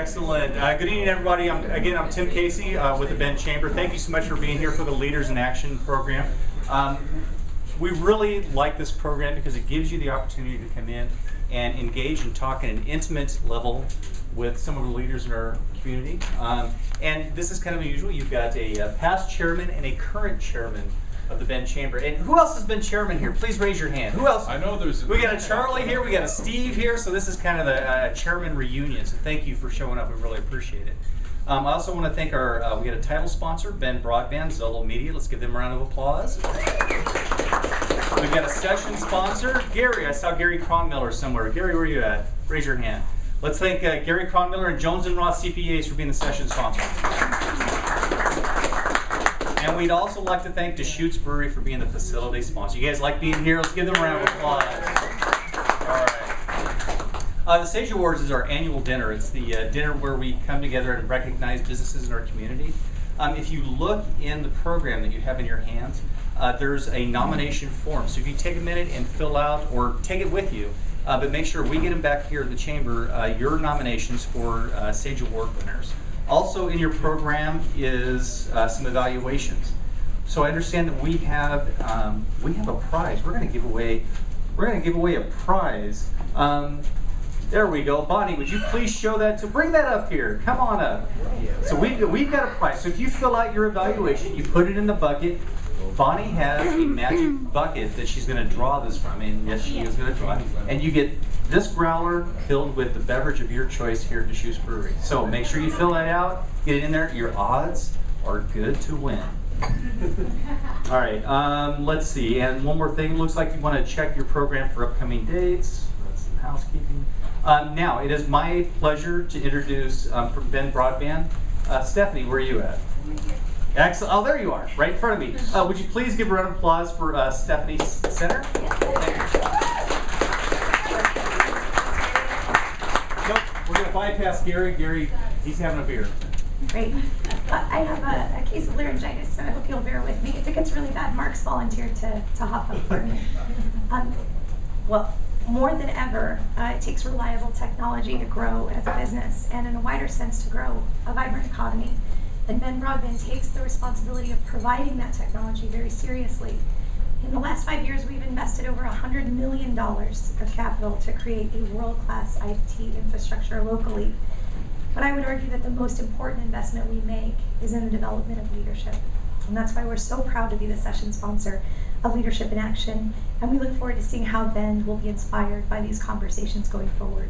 Excellent. Good evening, everybody. I'm Tim Casey with the Bend Chamber. Thank you so much for being here for the Leaders in Action program. We really like this program because it gives you the opportunity to come in and engage and talk at an intimate level with some of the leaders in our community. And this is kind of unusual. You've got a past chairman and a current chairman of the Bend Chamber. And who else has been chairman here? Please raise your hand. Who else? I know there's... We got a Charlie here, we got a Steve here, so this is kind of the chairman reunion, so thank you for showing up, we really appreciate it. I also want to thank our, we got a title sponsor, Ben Broadband, Zolo Media. Let's give them a round of applause. We've got a session sponsor, Gary. I saw Gary Cronmiller somewhere. Gary, where are you at? Raise your hand. Let's thank Gary Cronmiller and Jones & Roth CPAs for being the session sponsor. And we'd also like to thank Deschutes Brewery for being the facility sponsor. You guys like being here? Let's give them a round of applause. All right. The Sage Awards is our annual dinner. It's the dinner where we come together and recognize businesses in our community. If you look in the program that you have in your hands, there's a nomination form. So if you take a minute and fill out, or take it with you, but make sure we get them back here at the Chamber, your nominations for Sage Award winners. Also in your program is some evaluations. So I understand that we have a prize. We're going to give away a prize. There we go. Bonnie, would you please show that? So bring that up here. Come on up. So we've got a prize. So if you fill out your evaluation, you put it in the bucket. Bonnie has a magic bucket that she's going to draw this from, and yes, she is going to draw it. And you get this growler filled with the beverage of your choice here at Deschutes Brewery. So make sure you fill that out, get it in there. Your odds are good to win. All right, let's see. And one more thing, looks like you want to check your program for upcoming dates. That's some housekeeping. Now, it is my pleasure to introduce from Ben Broadband, Stephanie, where are you at? Excellent. Oh, there you are, right in front of me. Would you please give a round of applause for Stephanie Center? Nope, we're going to bypass Gary. Gary, he's having a beer. Great. I have a case of laryngitis, so I hope you'll bear with me. If it gets really bad, Mark's volunteered to hop up for me. Well, more than ever, it takes reliable technology to grow as a business, and in a wider sense to grow a vibrant economy. And Ben Broadband takes the responsibility of providing that technology very seriously. In the last 5 years, we've invested over $100 million of capital to create a world-class IT infrastructure locally. But I would argue that the most important investment we make is in the development of leadership. And that's why we're so proud to be the session sponsor of Leadership in Action. And we look forward to seeing how Ben will be inspired by these conversations going forward.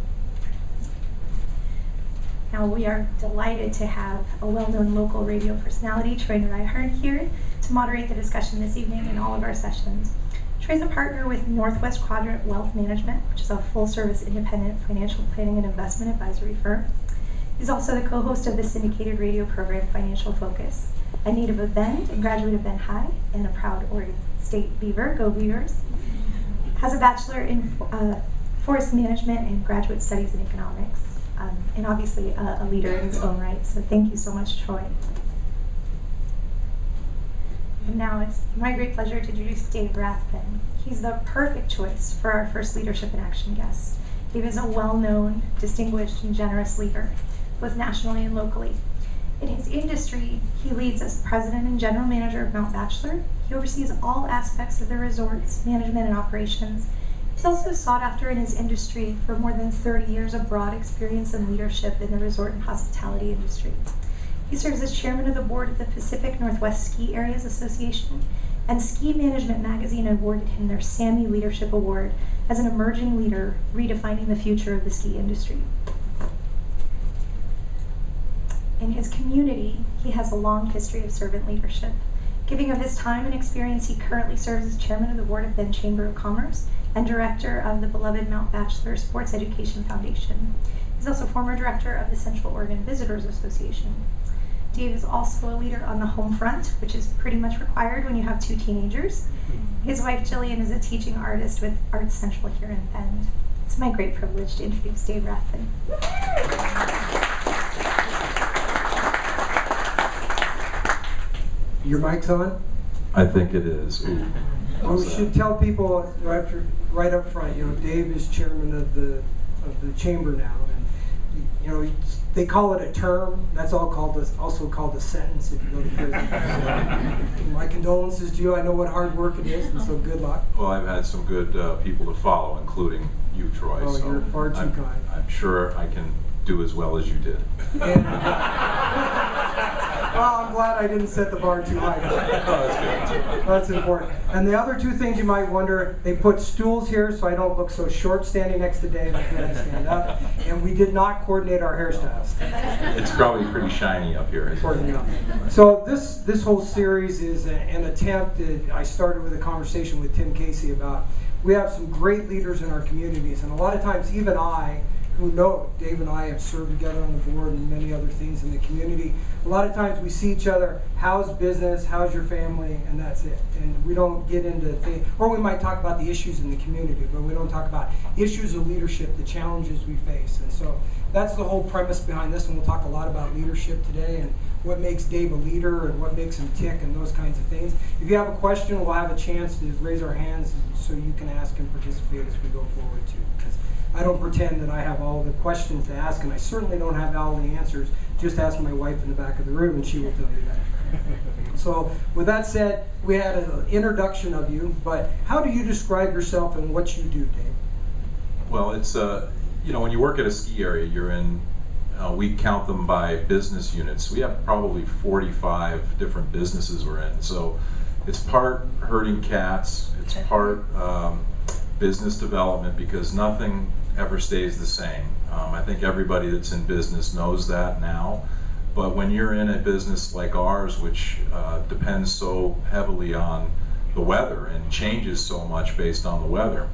Now, we are delighted to have a well-known local radio personality, Troy Reinhart, here to moderate the discussion this evening in all of our sessions. Troy's a partner with Northwest Quadrant Wealth Management, which is a full-service independent financial planning and investment advisory firm. He's also the co-host of the syndicated radio program Financial Focus, a native of Bend, a graduate of Bend High, and a proud Oregon State Beaver. Go Beavers! Has a Bachelor in Forest Management and graduate studies in economics. And obviously a leader in his own right. So thank you so much, Troy. And now it's my great pleasure to introduce Dave Rathbun. He's the perfect choice for our first Leadership in Action guest. Dave is a well-known, distinguished, and generous leader, both nationally and locally. In his industry, he leads as president and general manager of Mount Bachelor. He oversees all aspects of the resort's management and operations. He's also sought after in his industry for more than 30 years of broad experience and leadership in the resort and hospitality industry. He serves as chairman of the board of the Pacific Northwest Ski Areas Association, and Ski Management Magazine awarded him their Sammy Leadership Award as an emerging leader redefining the future of the ski industry. In his community, he has a long history of servant leadership. Giving of his time and experience, he currently serves as chairman of the board of Bend Chamber of Commerce and director of the beloved Mount Bachelor Sports Education Foundation. He's also former director of the Central Oregon Visitors Association. Dave is also a leader on the home front, which is pretty much required when you have 2 teenagers. His wife Jillian is a teaching artist with Arts Central here in Bend. It's my great privilege to introduce Dave Rathbun. Your mic's on? I think it is. Well, we should tell people right up front. Dave is chairman of the chamber now, and you know, they call it a term. That's also called a sentence if you go to prison. So, my condolences to you. I know what hard work it is, and so good luck. Well, I've had some good people to follow, including you, Troy. Oh, so you're far too kind. I'm sure I can do as well as you did. And, well, I'm glad I didn't set the bar too high. That's good. That's important. And the other two things you might wonder, they put stools here so I don't look so short standing next to Dave. I can't stand up. And we did not coordinate our hairstyles. It's probably pretty shiny up here. Important enough. So this whole series is an attempt. I started with a conversation with Tim Casey about we have some great leaders in our communities, and a lot of times even I, who know Dave and I have served together on the board and many other things in the community, a lot of times we see each other, how's business, how's your family, and that's it. And we don't get into things, or we might talk about the issues in the community, but we don't talk about issues of leadership, the challenges we face. And so that's the whole premise behind this, and we'll talk a lot about leadership today and what makes Dave a leader and what makes him tick and those kinds of things. If you have a question, we'll have a chance to raise our hands so you can ask and participate as we go forward too. Because I don't pretend that I have all the questions to ask, and I certainly don't have all the answers. Just ask my wife in the back of the room and she will tell you that. So with that said, we had an introduction of you, but how do you describe yourself and what you do, Dave? Well, it's you know, when you work at a ski area, you're in. We count them by business units. We have probably 45 different businesses we're in. So it's part herding cats. It's part business development, because nothing ever stays the same. I think everybody that's in business knows that now. But when you're in a business like ours, which depends so heavily on the weather and changes so much based on the weather,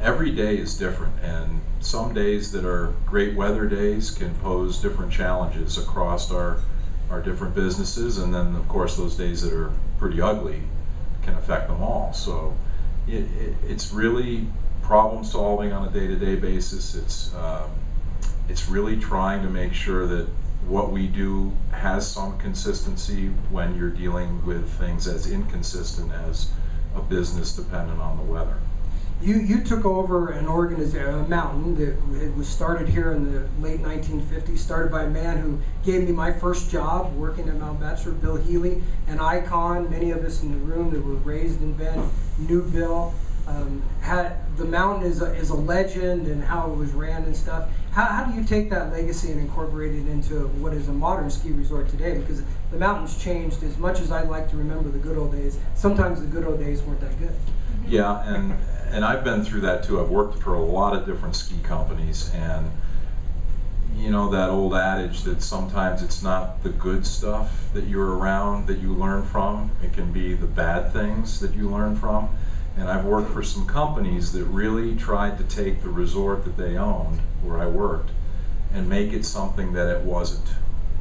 every day is different, and some days that are great weather days can pose different challenges across our different businesses, and then of course those days that are pretty ugly can affect them all. So it's really problem solving on a day-to-day basis. It's really trying to make sure that what we do has some consistency when you're dealing with things as inconsistent as a business dependent on the weather. You took over an organization, a mountain that it was started here in the late 1950s, started by a man who gave me my first job working at Mount Bachelor, Bill Healy, an icon. Many of us in the room that were raised in Bend knew Bill. The mountain is a legend and how it was ran and stuff. How do you take that legacy and incorporate it into what is a modern ski resort today? Because the mountain's changed. As much as I'd like to remember the good old days, sometimes the good old days weren't that good. Yeah, and I've been through that too. I've worked for a lot of different ski companies, and you know that old adage that sometimes it's not the good stuff that you're around that you learn from, it can be the bad things that you learn from. And I've worked for some companies that really tried to take the resort that they owned, where I worked, and make it something that it wasn't.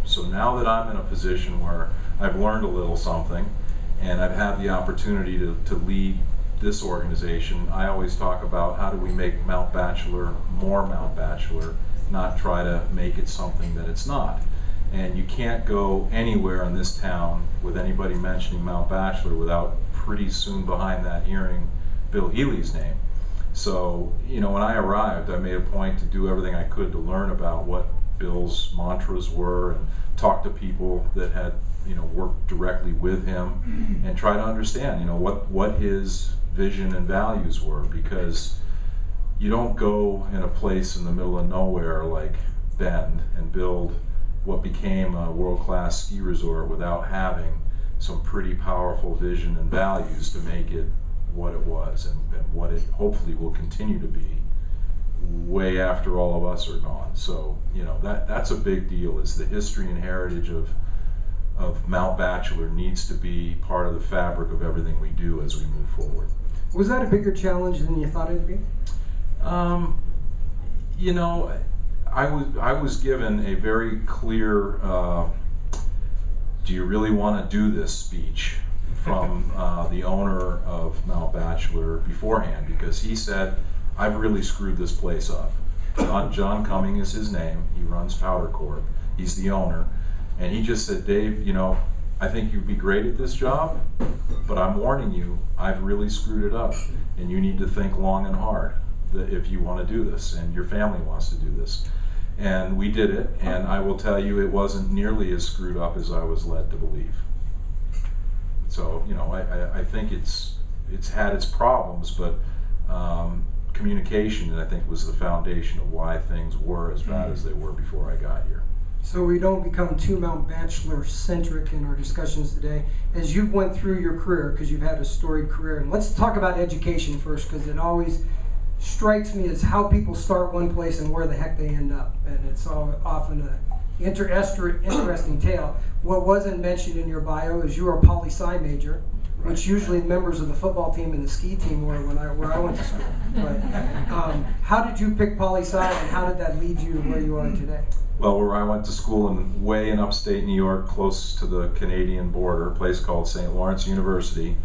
So now that I'm in a position where I've learned a little something, and I've had the opportunity to lead this organization, I always talk about how do we make Mount Bachelor more Mount Bachelor, not try to make it something that it's not. And you can't go anywhere in this town with anybody mentioning Mount Bachelor without pretty soon behind that hearing Bill Healy's name. So, you know, when I arrived, I made a point to do everything I could to learn about what Bill's mantras were and talk to people that had, you know, worked directly with him and try to understand, you know, what his vision and values were, because you don't go in a place in the middle of nowhere like Bend and build what became a world-class ski resort without having some pretty powerful vision and values to make it what it was and what it hopefully will continue to be way after all of us are gone. So, you know, that's a big deal, is the history and heritage of Mount Bachelor needs to be part of the fabric of everything we do as we move forward. Was that a bigger challenge than you thought it'd be? You know, I was given a very clear, do you really want to do this speech from the owner of Mount Bachelor beforehand, because he said, I've really screwed this place up. John Cumming is his name. He runs Powder Corp. He's the owner. And he just said, Dave, you know, I think you'd be great at this job, but I'm warning you, I've really screwed it up. And you need to think long and hard that if you want to do this and your family wants to do this. And we did it, and I will tell you, it wasn't nearly as screwed up as I was led to believe. So, you know, I think it's had its problems, but communication, I think, was the foundation of why things were as bad as they were before I got here. So we don't become too Mount Bachelor centric in our discussions today. As you've went through your career, because you've had a storied career, and let's talk about education first, because it always strikes me as how people start one place and where the heck they end up, and it's often an interesting tale. What wasn't mentioned in your bio is you were a poli-sci major, which usually members of the football team and the ski team were where I went to school. But how did you pick poli-sci, and how did that lead you to where you are today? Well, where I went to school way in upstate New York, close to the Canadian border, a place called St. Lawrence University.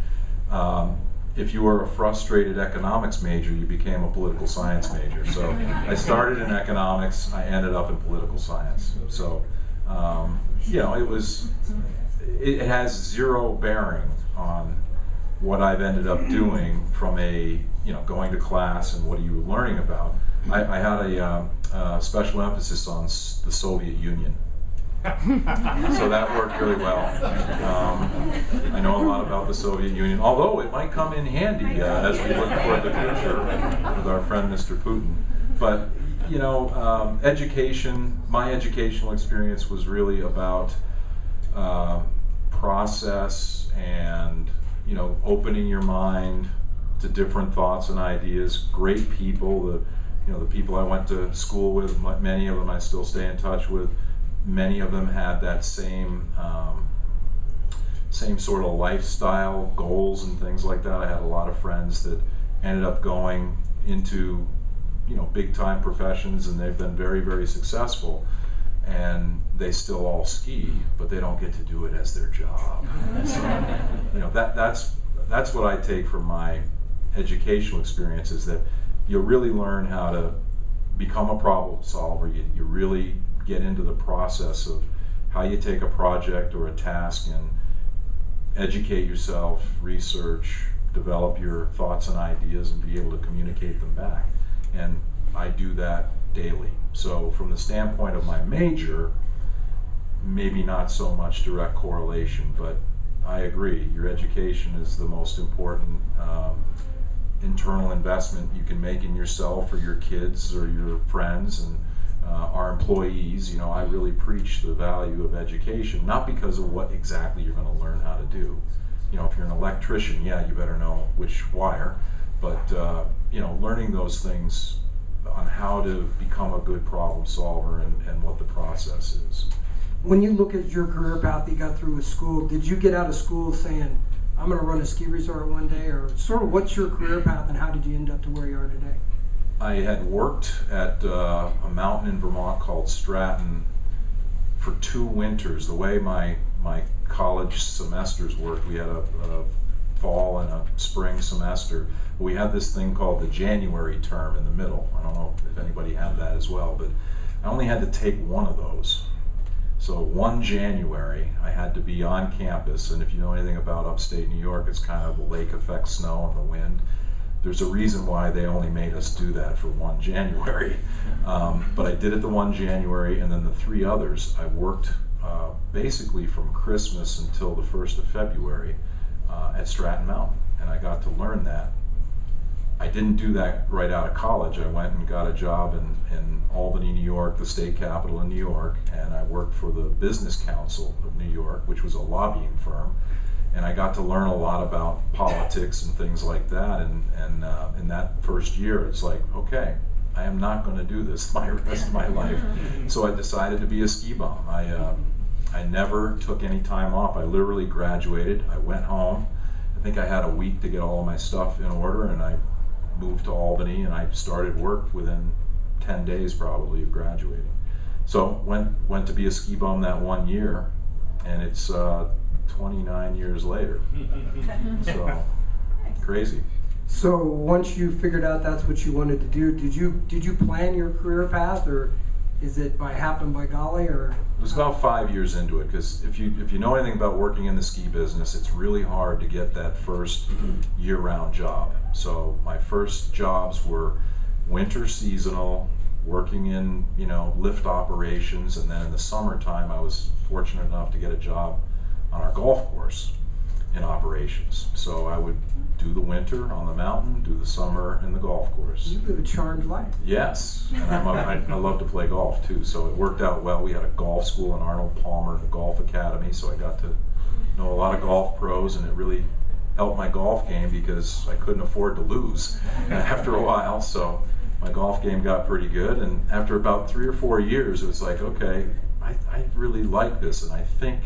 If you were a frustrated economics major, you became a political science major. So I started in economics, I ended up in political science. So, you know, it has zero bearing on what I've ended up doing from going to class and what are you learning about. I had a special emphasis on the Soviet Union. So that worked really well. I know a lot about the Soviet Union, although it might come in handy as we look toward the future with our friend Mr. Putin. But, you know, my educational experience was really about process and, you know, opening your mind to different thoughts and ideas, great people, the people I went to school with, many of them I still stay in touch with. Many of them had that same sort of lifestyle goals and things like that. I had a lot of friends that ended up going into, you know, big time professions, and they've been very, very successful. And they still all ski, but they don't get to do it as their job. So, you know, that's what I take from my educational experience, is that you really learn how to become a problem solver. You really get into the process of how you take a project or a task and educate yourself, research, develop your thoughts and ideas, and be able to communicate them back. And I do that daily. So from the standpoint of my major, maybe not so much direct correlation, but I agree, your education is the most important internal investment you can make in yourself or your kids or your friends and our employees. You know, I really preach the value of education, not because of what exactly you're going to learn how to do. You know, if you're an electrician, yeah, you better know which wire, but you know, learning those things on how to become a good problem solver and what the process is. When you look at your career path that you got through with school, did you get out of school saying, I'm going to run a ski resort one day, or sort of what's your career path and how did you end up to where you are today? I had worked at a mountain in Vermont called Stratton for 2 winters. The way my college semesters worked, we had a fall and a spring semester. We had this thing called the January term in the middle. I don't know if anybody had that as well, but I only had to take one of those. So 1 January, I had to be on campus, and if you know anything about upstate New York, it's kind of the lake effect snow and the wind. There's a reason why they only made us do that for 1 January. But I did it the 1 January, and then the 3 others, I worked basically from Christmas until the 1st of February at Stratton Mountain, and I got to learn that. I didn't do that right out of college. I went and got a job in Albany, New York, the state capital in New York, and I worked for the Business Council of New York, which was a lobbying firm. And I got to learn a lot about politics and things like that. And in that first year, it's like, okay, I am not going to do this my rest of my life. So I decided to be a ski bum. I never took any time off. I literally graduated. I went home. I think I had a week to get all of my stuff in order, and I moved to Albany, and I started work within 10 days probably of graduating. So went to be a ski bum that 1 year, and it's 29 years later. So crazy. So once you figured out that's what you wanted to do, did you plan your career path, or is it by golly, or? It was about 5 years into it, because if you know anything about working in the ski business, it's really hard to get that first year-round job. So my first jobs were winter seasonal working in, lift operations, and then in the summertime I was fortunate enough to get a job on our golf course in operations. So I would do the winter on the mountain, do the summer in the golf course. You live a charmed life. Yes, and I love to play golf too, so it worked out well. We had a golf school in Arnold Palmer, the Golf Academy, so I got to know a lot of golf pros, and it really helped my golf game because I couldn't afford to lose after a while, so my golf game got pretty good. And after about 3 or 4 years, it was like, okay, I really like this, and I think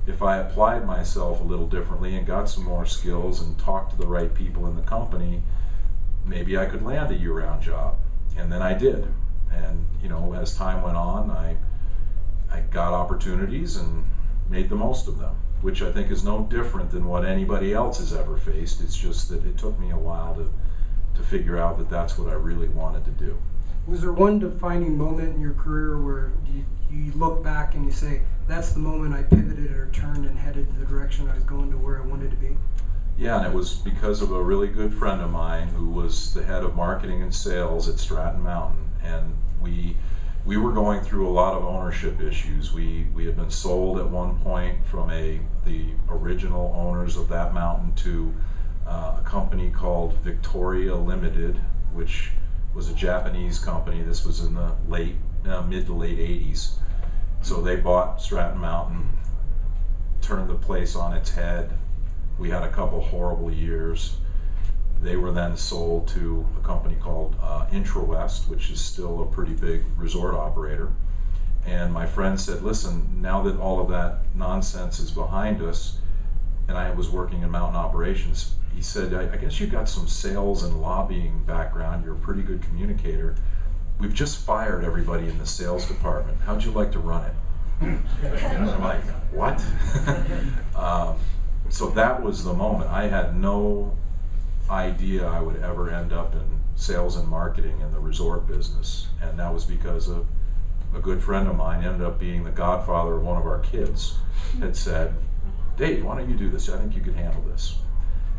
if I applied myself a little differently and got some more skills and talked to the right people in the company, maybe I could land a year-round job. And then I did. And as time went on, I got opportunities and made the most of them, which I think is no different than what anybody else has ever faced. It's just that it took me a while to figure out that that's what I really wanted to do. Was there one defining moment in your career where you look back and you say, that's the moment I pivoted or turned and headed the direction I was going to where I wanted to be? Yeah, and it was because of a really good friend of mine who was the head of marketing and sales at Stratton Mountain, and we were going through a lot of ownership issues. We had been sold at one point from the original owners of that mountain to a company called Victoria Limited, which was a Japanese company. This was in the mid to late 80s. So they bought Stratton Mountain, turned the place on its head. We had a couple horrible years. They were then sold to a company called Intrawest, which is still a pretty big resort operator. And my friend said, listen, now that all of that nonsense is behind us, and I was working in mountain operations, he said, I guess you've got some sales and lobbying background. You're a pretty good communicator. We've just fired everybody in the sales department. How'd you like to run it? And I'm like, what? So that was the moment. I had no idea I would ever end up in sales and marketing in the resort business. And that was because a good friend of mine ended up being the godfather of one of our kids, had said, Dave, why don't you do this? I think you could handle this.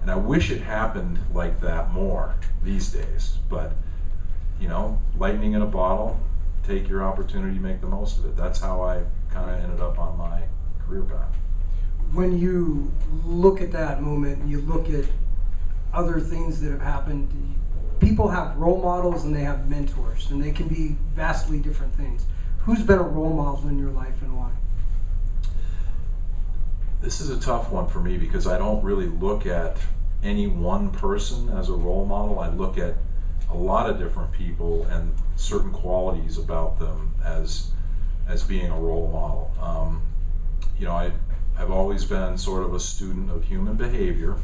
And I wish it happened like that more these days. But lightning in a bottle, take your opportunity, make the most of it. That's how I kind of ended up on my career path. When you look at that moment and you look at other things that have happened, people have role models and they have mentors, and they can be vastly different things. Who's been a role model in your life and why? This is a tough one for me because I don't really look at any one person as a role model. I look at a lot of different people and certain qualities about them as being a role model. I've always been sort of a student of human behavior,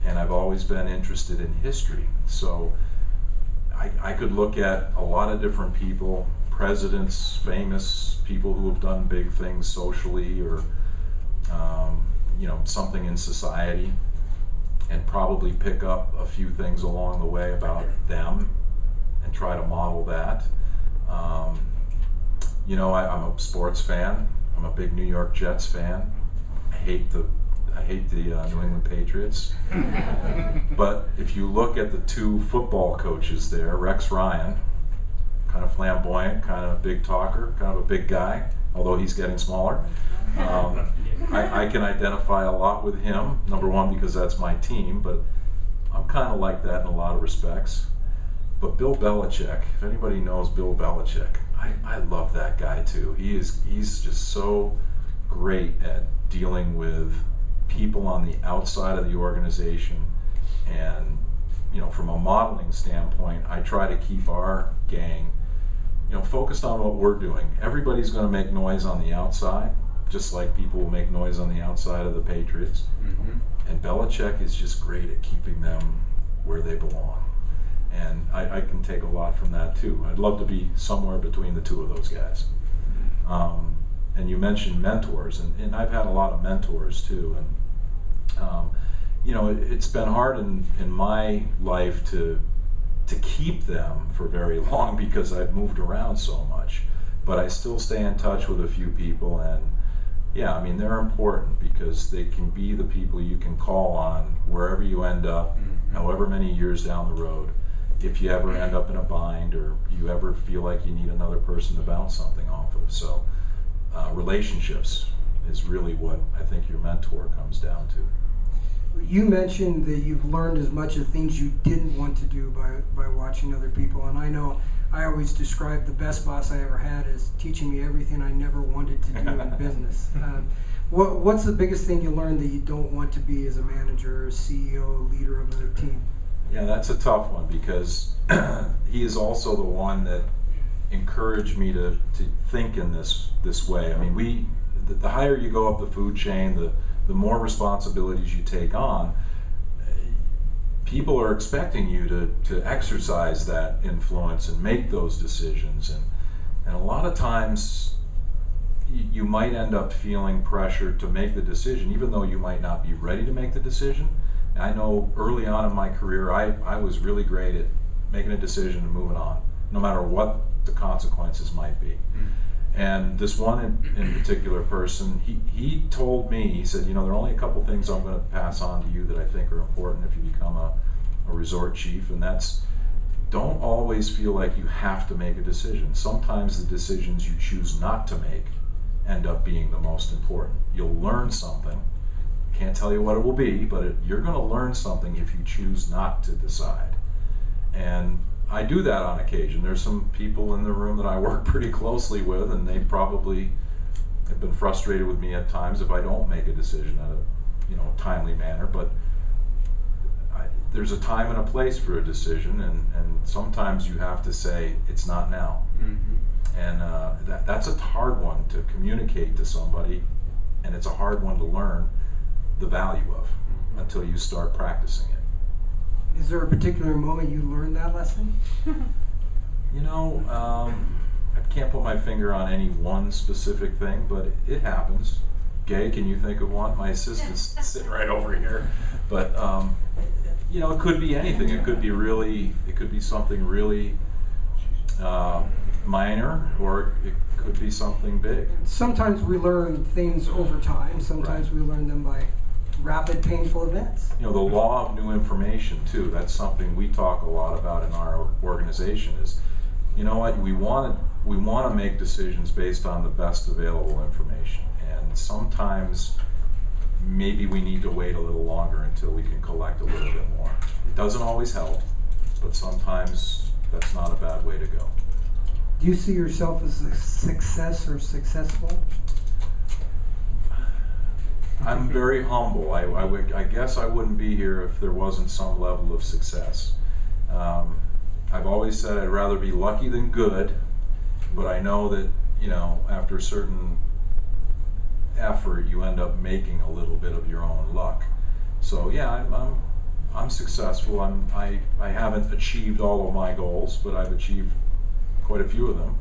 and I've always been interested in history. So I could look at a lot of different people, presidents, famous people who have done big things socially or something in society, and probably pick up a few things along the way about them and try to model that. I'm a sports fan. I'm a big New York Jets fan. I hate the New England Patriots. But if you look at the two football coaches there, Rex Ryan, kind of flamboyant, kind of a big talker, kind of a big guy, although he's getting smaller. I can identify a lot with him, number one, because that's my team, but I'm kind of like that in a lot of respects. But Bill Belichick, if anybody knows Bill Belichick, I love that guy too. He's just so great at dealing with people on the outside of the organization. And from a modeling standpoint, I try to keep our gang focused on what we're doing. Everybody's going to make noise on the outside, just like people will make noise on the outside of the Patriots. Mm-hmm. And Belichick is just great at keeping them where they belong. And I can take a lot from that too. I'd love to be somewhere between the two of those guys. And you mentioned mentors, and I've had a lot of mentors too. And it's been hard in my life to keep them for very long because I've moved around so much. But I still stay in touch with a few people, and they're important because they can be the people you can call on wherever you end up, however many years down the road. if you ever end up in a bind or you ever feel like you need another person to bounce something off of. So relationships is really what I think your mentor comes down to. You mentioned that you've learned as much of things you didn't want to do by watching other people, and I know I always describe the best boss I ever had as teaching me everything I never wanted to do in business. What's the biggest thing you learned that you don't want to be as a manager, or CEO, leader of a team? Yeah, that's a tough one because he is also the one that encouraged me to think in this way. I mean, the higher you go up the food chain, the more responsibilities you take on, people are expecting you to exercise that influence and make those decisions. And a lot of times you might end up feeling pressure to make the decision, even though you might not be ready to make the decision. I know early on in my career, I was really great at making a decision and moving on, no matter what the consequences might be. And this one in particular person, he told me, he said, there are only a couple things I'm going to pass on to you that I think are important if you become a resort chief, and that's, don't always feel like you have to make a decision. Sometimes the decisions you choose not to make end up being the most important. You'll learn something. Can't tell you what it will be, but you're going to learn something if you choose not to decide. And I do that on occasion. There's some people in the room that I work pretty closely with, and they probably have been frustrated with me at times if I don't make a decision in a timely manner. But there's a time and a place for a decision, and sometimes you have to say it's not now. And that's a hard one to communicate to somebody, and it's a hard one to learn the value of until you start practicing it. Is there a particular moment you learned that lesson? I can't put my finger on any one specific thing, but it happens. Gay, can you think of one? My assistant's sitting right over here. But it could be anything. It could be something really minor, or it could be something big. Sometimes we learn things over time. Sometimes we learn them by rapid, painful events. The law of new information too. That's something we talk a lot about in our organization. Is, what we want to make decisions based on the best available information, and sometimes maybe we need to wait a little longer until we can collect a little bit more. It doesn't always help, but sometimes that's not a bad way to go. Do you see yourself as a success or successful? I'm very humble. I guess I wouldn't be here if there wasn't some level of success. I've always said I'd rather be lucky than good, but I know that, after a certain effort, you end up making a little bit of your own luck. So yeah, I'm successful. I haven't achieved all of my goals, but I've achieved quite a few of them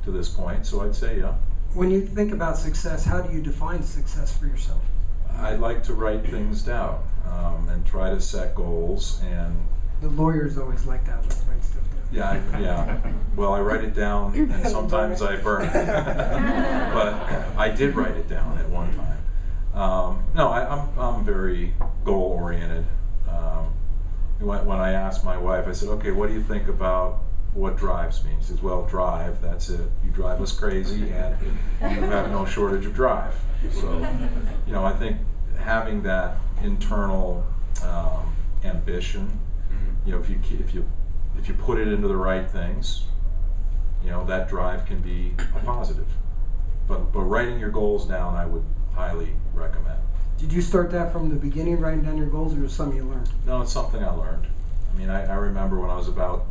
to this point, so I'd say yeah. When you think about success, how do you define success for yourself? I like to write things down and try to set goals. And the lawyers always like that. Let's write stuff down. Yeah. Well, I write it down, and sometimes I burn it. But I did write it down at one time. No, I'm very goal oriented. When I asked my wife, I said, "Okay, what do you think about what drives me?" She says, "Well, drive. That's it. You drive us crazy, and you have no shortage of drive." So, I think having that internal ambition, if you put it into the right things, that drive can be a positive. But writing your goals down, I would highly recommend. Did you start that from the beginning, writing down your goals, or was it something you learned? No, it's something I learned. I remember when I was about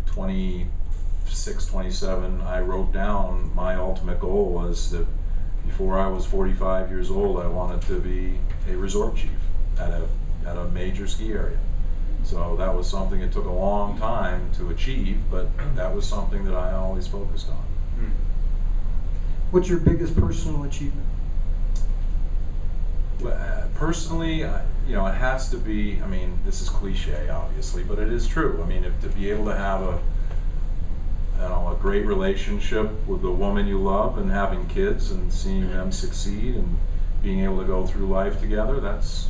26, 27, I wrote down my ultimate goal was that before I was 45 years old, I wanted to be a resort chief at a major ski area. So that was something that took a long time to achieve, but that was something that I always focused on. What's your biggest personal achievement? Personally, it has to be, this is cliche, obviously, but it is true. To be able to have a great relationship with the woman you love and having kids and seeing them succeed and being able to go through life together, that's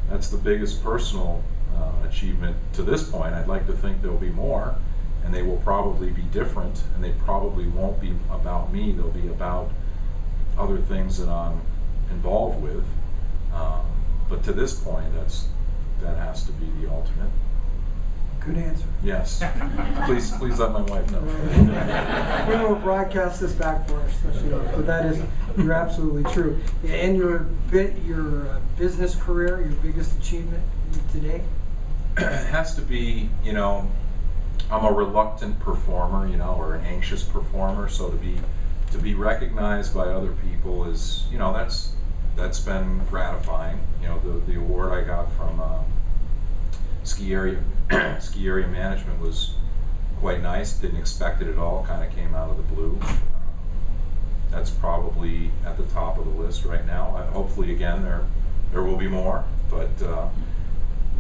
the biggest personal achievement to this point. I'd like to think there'll be more, and they will probably be different, and they probably won't be about me. They'll be about other things that I'm involved with. But to this point, that has to be the ultimate. Good answer. Yes. Please let my wife know. We will broadcast this back for her, especially, but that is, you're absolutely true. And your business career, your biggest achievement today? It has to be, I'm a reluctant performer, or an anxious performer. So to be recognized by other people is, that's been gratifying. The award I got from ski area management was quite nice. Didn't expect it at all. Kind of came out of the blue. That's probably at the top of the list right now. Hopefully, again, there will be more, but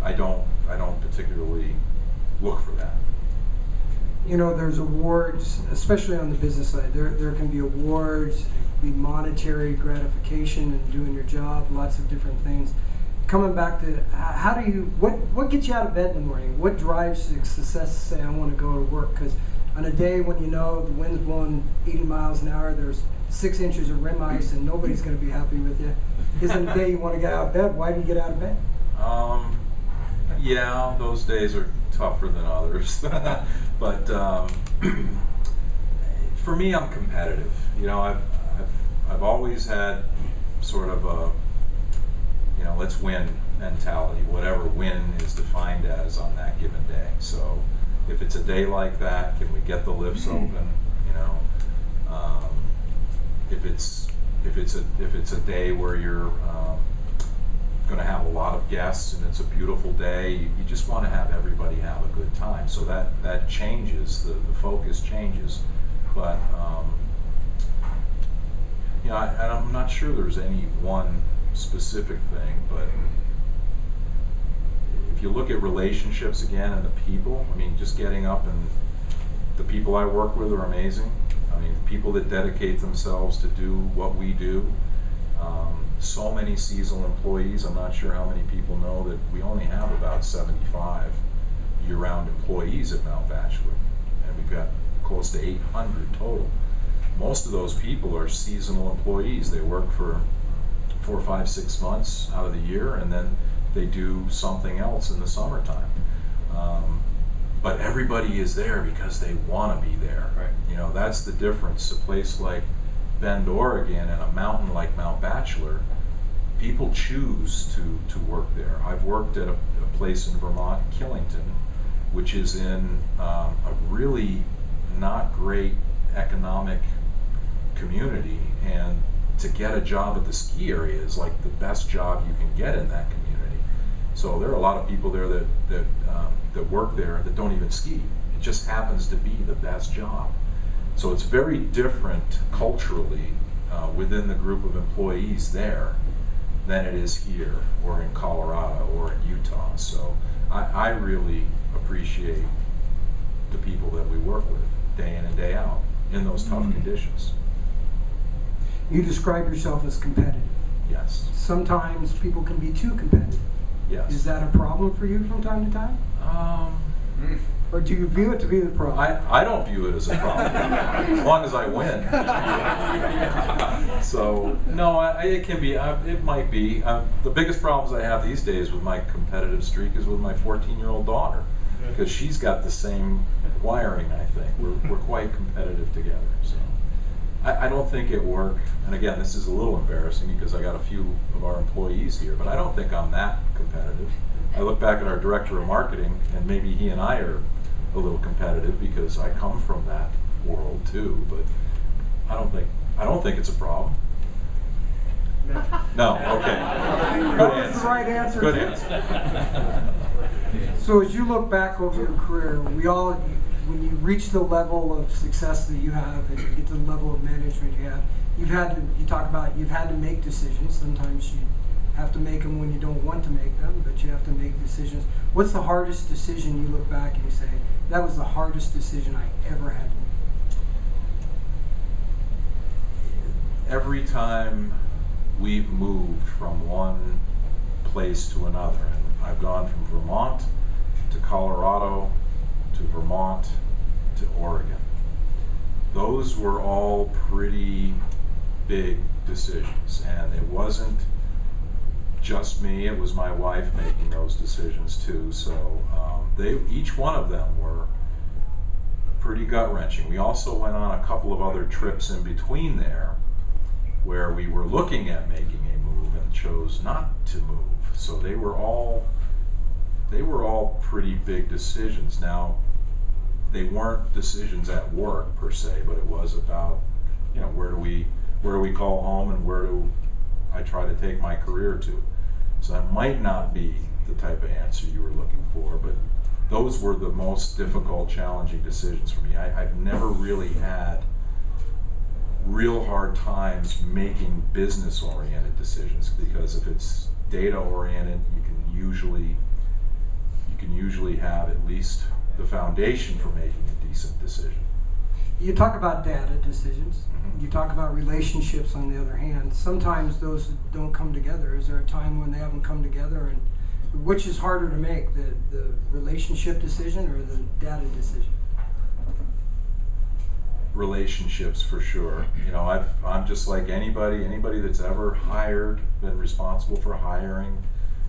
I don't particularly look for that. There's awards, especially on the business side. There can be awards, be monetary gratification and doing your job, lots of different things. Coming back to what gets you out of bed in the morning? What drives success to say I want to go to work? Because on a day when the wind's blowing 80 miles an hour, there's 6 inches of rim ice and nobody's going to be happy with you. Isn't a day you want to get out of bed? Why do you get out of bed? Yeah, those days are tougher than others. But for me, I'm competitive. I've always had sort of a let's win mentality, whatever win is defined as on that given day. So if it's a day like that, can we get the lifts open? If it's a day where you're going to have a lot of guests and it's a beautiful day, you just want to have everybody have a good time. So that changes, the focus changes. But I'm not sure there's any one specific thing, but if you look at relationships again and the people, just getting up, and the people I work with are amazing. People that dedicate themselves to do what we do. So many seasonal employees. I'm not sure how many people know that we only have about 75 year-round employees at Mount Bachelor, and we've got close to 800 total. Most of those people are seasonal employees. They work for 4, 5, 6 months out of the year, and then they do something else in the summertime. But everybody is there because they want to be there. Right. That's the difference. A place like Bend, Oregon, and a mountain like Mount Bachelor, people choose to work there. I've worked at a place in Vermont, Killington, which is in a really not great economic community, and to get a job at the ski area is like the best job you can get in that community. So there are a lot of people there that work there that don't even ski. It just happens to be the best job. So it's very different culturally within the group of employees there than it is here or in Colorado or in Utah. So I really appreciate the people that we work with day in and day out in those tough conditions. You describe yourself as competitive. Yes. Sometimes people can be too competitive. Yes. Is that a problem for you from time to time? Or do you view it to be the problem? I don't view it as a problem, as long as I win. So, no, it can be, it might be. The biggest problems I have these days with my competitive streak is with my 14-year-old daughter, because she's got the same wiring, I think. We're quite competitive together. So I don't think at work, and again, this is a little embarrassing because I got a few of our employees here, but I don't think I'm that competitive. I look back at our director of marketing, and maybe he and I are a little competitive because I come from that world too, but I don't think it's a problem. No, okay. Good That was answer. the right answer. Good too. answer. So as you look back over your career, when you reach the level of success that you have and you get to the level of management you have, you've had to make decisions. Sometimes you have to make them when you don't want to make them, but you have to make decisions. What's the hardest decision you look back and you say, that was the hardest decision I ever had to make? Every time we've moved from one place to another, and I've gone from Vermont to Colorado to Vermont to Oregon. Those were all pretty big decisions, and it wasn't just me, it was my wife making those decisions too. So each one of them were pretty gut-wrenching. We also went on a couple of other trips in between there where we were looking at making a move and chose not to move. So they were all pretty big decisions. Now, they weren't decisions at work per se, but it was about, you know, where do we call home and where do I try to take my career to. So that might not be the type of answer you were looking for, but those were the most difficult, challenging decisions for me. I've never really had real hard times making business-oriented decisions, because if it's data-oriented, you can usually have at least the foundation for making a decent decision. You talk about data decisions. You talk about relationships on the other hand. Sometimes those don't come together. Is there a time when they haven't come together? And which is harder to make, the relationship decision or the data decision? Relationships, for sure. You know, I'm just like anybody that's ever hired, been responsible for hiring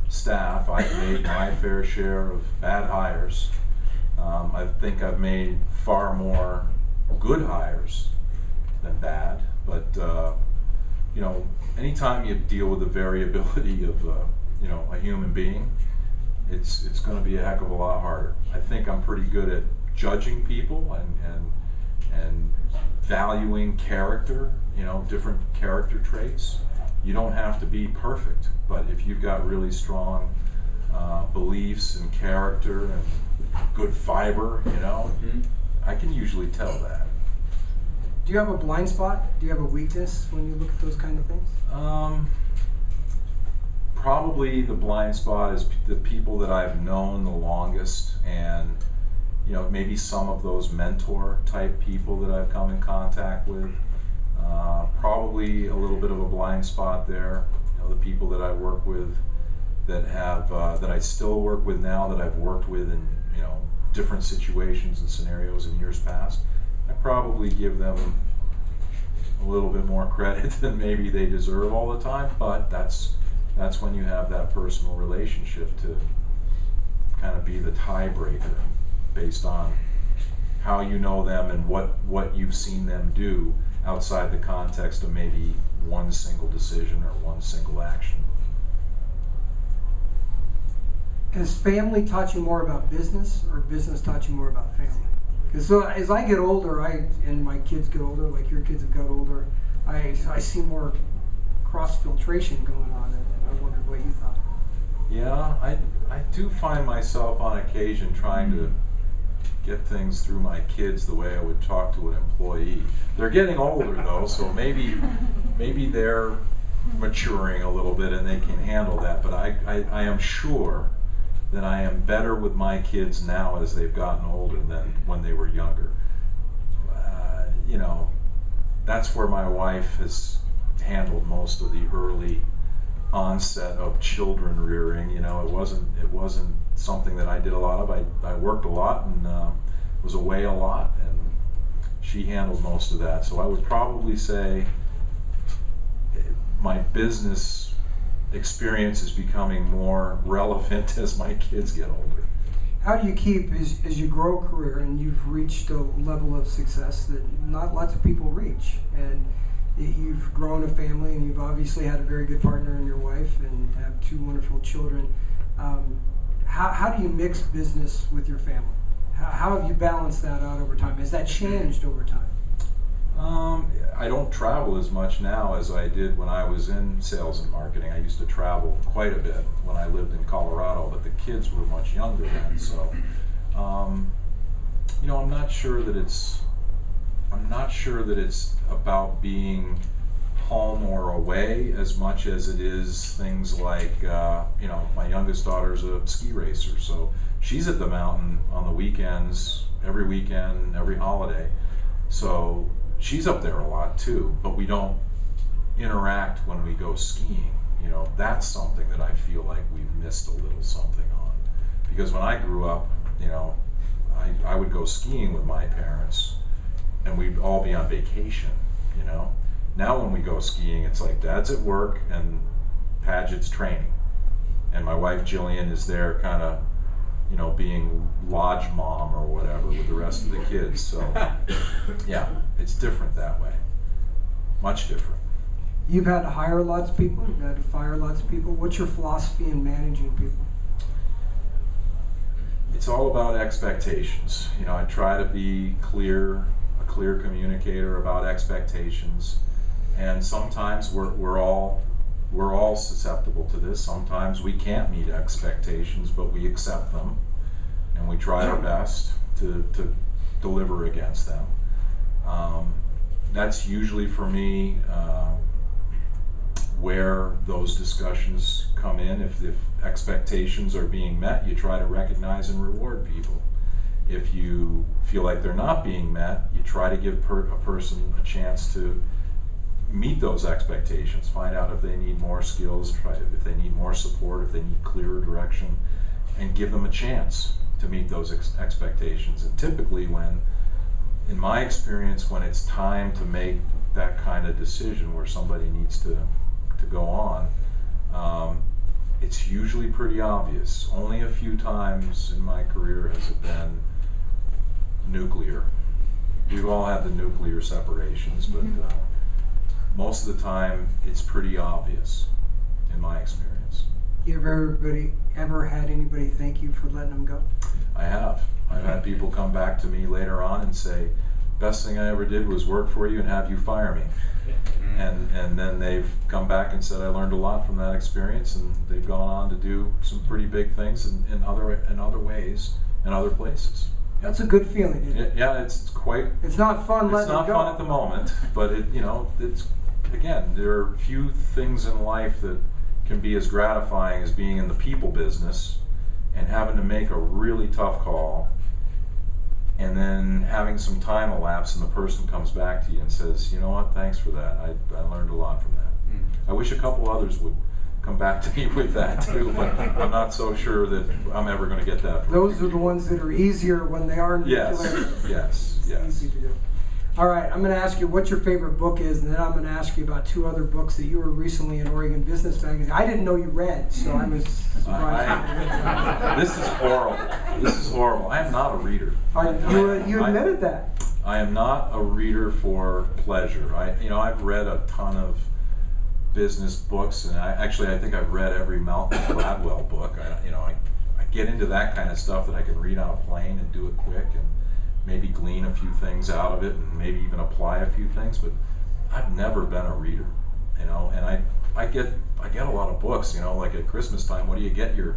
staff. I've made my fair share of bad hires. I think I've made far more good hires than bad, but you know, anytime you deal with the variability of you know, a human being, it's going to be a heck of a lot harder. I think I'm pretty good at judging people and valuing character, you know, different character traits. You don't have to be perfect, but if you've got really strong beliefs and character and good fiber, you know, I can usually tell that. Do you have a blind spot? Do you have a weakness when you look at those kind of things? Probably the blind spot is the people that I've known the longest, and you know, maybe some of those mentor type people that I've come in contact with. Probably a little bit of a blind spot there. You know, the people that I work with that have that I still work with now, that I've worked with in, you know, different situations and scenarios in years past, I probably give them a little bit more credit than maybe they deserve all the time, but that's when you have that personal relationship to kind of be the tiebreaker based on how you know them and what you've seen them do outside the context of maybe one single decision or one single action. Has family taught you more about business, or business taught you more about family? Because so as I get older, and my kids get older, like your kids have got older, I see more cross-filtration going on, and I wondered what you thought. Yeah, I do find myself on occasion trying to get things through my kids the way I would talk to an employee. They're getting older though, so maybe they're maturing a little bit and they can handle that, but I am sure that I am better with my kids now as they've gotten older than when they were younger. You know, that's where my wife has handled most of the early onset of children rearing. You know, it wasn't something that I did a lot of. I worked a lot and was away a lot, and she handled most of that. So I would probably say my business experience is becoming more relevant as my kids get older. How do you keep, as you grow a career and you've reached a level of success that not lots of people reach, and you've grown a family and you've obviously had a very good partner in your wife and have two wonderful children, how do you mix business with your family? How have you balanced that out over time? Has that changed over time? I don't travel as much now as I did when I was in sales and marketing. I used to travel quite a bit when I lived in Colorado, but the kids were much younger then. So, you know, I'm not sure that it's about being home or away as much as it is things like, you know, my youngest daughter's a ski racer, so she's at the mountain on the weekends, every weekend, every holiday. So she's up there a lot too, but we don't interact when we go skiing. You know, that's something that I feel like we've missed a little something on. Because when I grew up, you know, I would go skiing with my parents and we'd all be on vacation, you know. Now when we go skiing, it's like Dad's at work and Paget's training. And my wife Jillian is there kind of, you know, being lodge mom or whatever with the rest of the kids. So yeah, it's different that way. Much different. You've had to hire lots of people, you've had to fire lots of people. What's your philosophy in managing people? It's all about expectations. You know, I try to be a clear communicator about expectations. And sometimes we're all susceptible to this. Sometimes we can't meet expectations, but we accept them and we try our best to deliver against them. That's usually for me where those discussions come in. If expectations are being met, you try to recognize and reward people. If you feel like they're not being met, you try to give a person a chance to meet those expectations, find out if they need more skills, if they need more support, if they need clearer direction, and give them a chance to meet those expectations. And typically in my experience, when it's time to make that kind of decision where somebody needs to go on, it's usually pretty obvious. Only a few times in my career has it been nuclear. We've all had the nuclear separations, but most of the time it's pretty obvious in my experience. You ever had anybody thank you for letting them go? I have. I've had people come back to me later on and say, best thing I ever did was work for you and have you fire me. And then they've come back and said, I learned a lot from that experience, and they've gone on to do some pretty big things in other ways and other places. That's a good feeling, isn't it? Yeah, it's quite. It's not fun letting them go. It's not fun at the moment, but it's again, there are few things in life that can be as gratifying as being in the people business and having to make a really tough call, and then having some time elapse and the person comes back to you and says, you know what, thanks for that. I learned a lot from that. I wish a couple others would come back to me with that too, but I'm not so sure that I'm ever going to get that from Those are the ones that are easier when they are nuclear. Yes. Easy to do. All right, I'm going to ask you what your favorite book is, and then I'm going to ask you about two other books that you were recently in Oregon Business Magazine. I didn't know you read, so I was surprised. This is horrible. This is horrible. I am not a reader. You admitted that. I am not a reader for pleasure. I've read a ton of business books, and I think I've read every Malcolm Gladwell book. I get into that kind of stuff that I can read on a plane and do it quick and maybe glean a few things out of it and maybe even apply a few things, but I've never been a reader, and I get a lot of books, like at Christmas time. What do you get your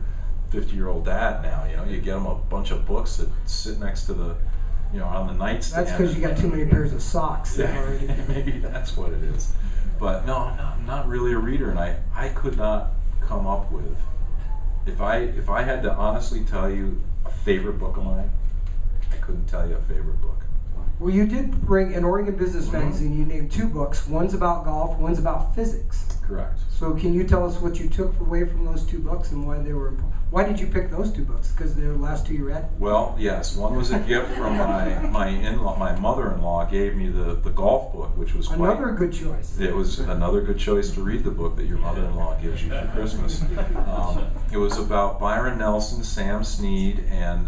50-year-old dad now? You get him a bunch of books that sit next to the, on the nightstand. That's because you got too many pairs of socks. Yeah, maybe that's what it is. But no, I'm not really a reader, and I could not come up with, if I had to honestly tell you a favorite book of mine, I couldn't tell you a favorite book. Well, you did bring in Oregon Business Magazine, you named two books. One's about golf, one's about physics. Correct. So can you tell us what you took away from those two books and why they were important? Why did you pick those two books? Because they're the last two you read? Well, yes. One was a gift from my mother-in-law gave me the golf book, which was another good choice. It was another good choice to read the book that your mother-in-law gives you for Christmas. It was about Byron Nelson, Sam Snead, and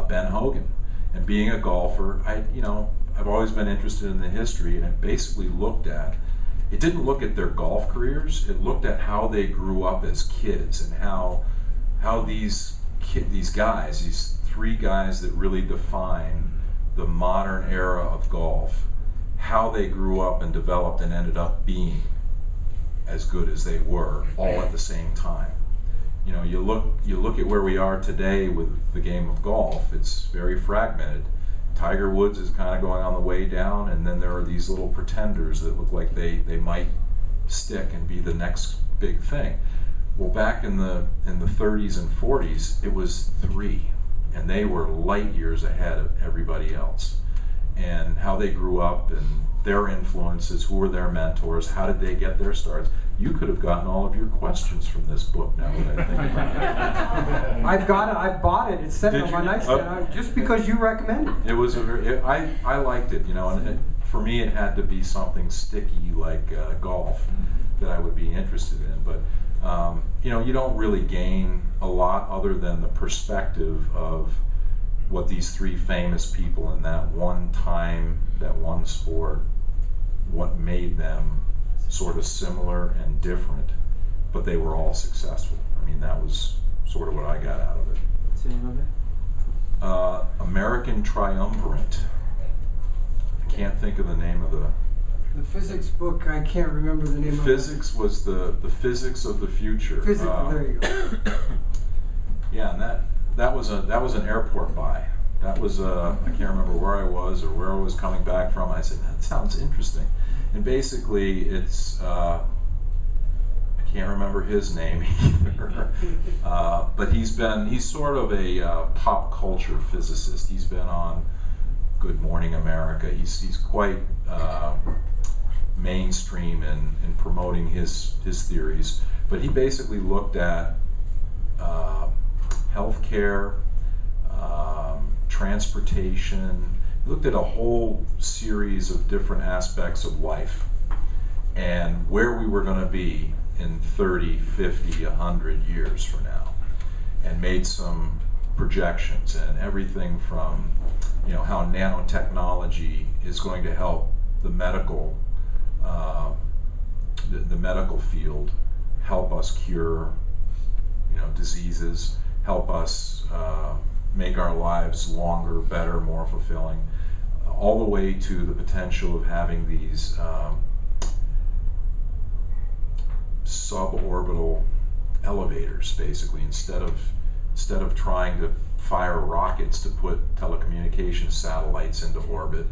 Ben Hogan. And being a golfer, I've always been interested in the history, and it basically it didn't look at their golf careers, it looked at how they grew up as kids and how these guys, these three guys that really define the modern era of golf, how they grew up and developed and ended up being as good as they were, all at the same time. You look at where we are today with the game of golf. It's very fragmented. Tiger Woods is kind of going on the way down, and then there are these little pretenders that look like they might stick and be the next big thing. Well, back in the 30s and 40s, it was three, and they were light years ahead of everybody else. And how they grew up and their influences, who were their mentors, how did they get their starts? you could have gotten all of your questions from this book now that I think about it. I bought it. It's sitting Did on my you? nightstand just because you recommended it. It was I liked it, and for me it had to be something sticky like golf that I would be interested in. But you don't really gain a lot other than the perspective of what these three famous people in that one time, that one sport, what made them sort of similar and different, but they were all successful. I mean, that was sort of what I got out of it. What's the name of it? American Triumvirate. I can't think of the name of the... The physics book, I can't remember the name of it. Physics was the physics of the future. Physics, there you go. Yeah, and that was an airport buy. That was I can't remember where I was or where I was coming back from. I said, that sounds interesting. And basically, it's I can't remember his name either. But he's sort of a pop culture physicist. He's been on Good Morning America. He's quite mainstream in promoting his theories. But he basically looked at healthcare, transportation. He looked at a whole series of different aspects of life and where we were going to be in 30, 50, 100 years from now, and made some projections, and everything from how nanotechnology is going to help the medical the medical field, help us cure diseases, help us make our lives longer, better, more fulfilling, all the way to the potential of having these suborbital elevators, basically, instead of trying to fire rockets to put telecommunications satellites into orbit,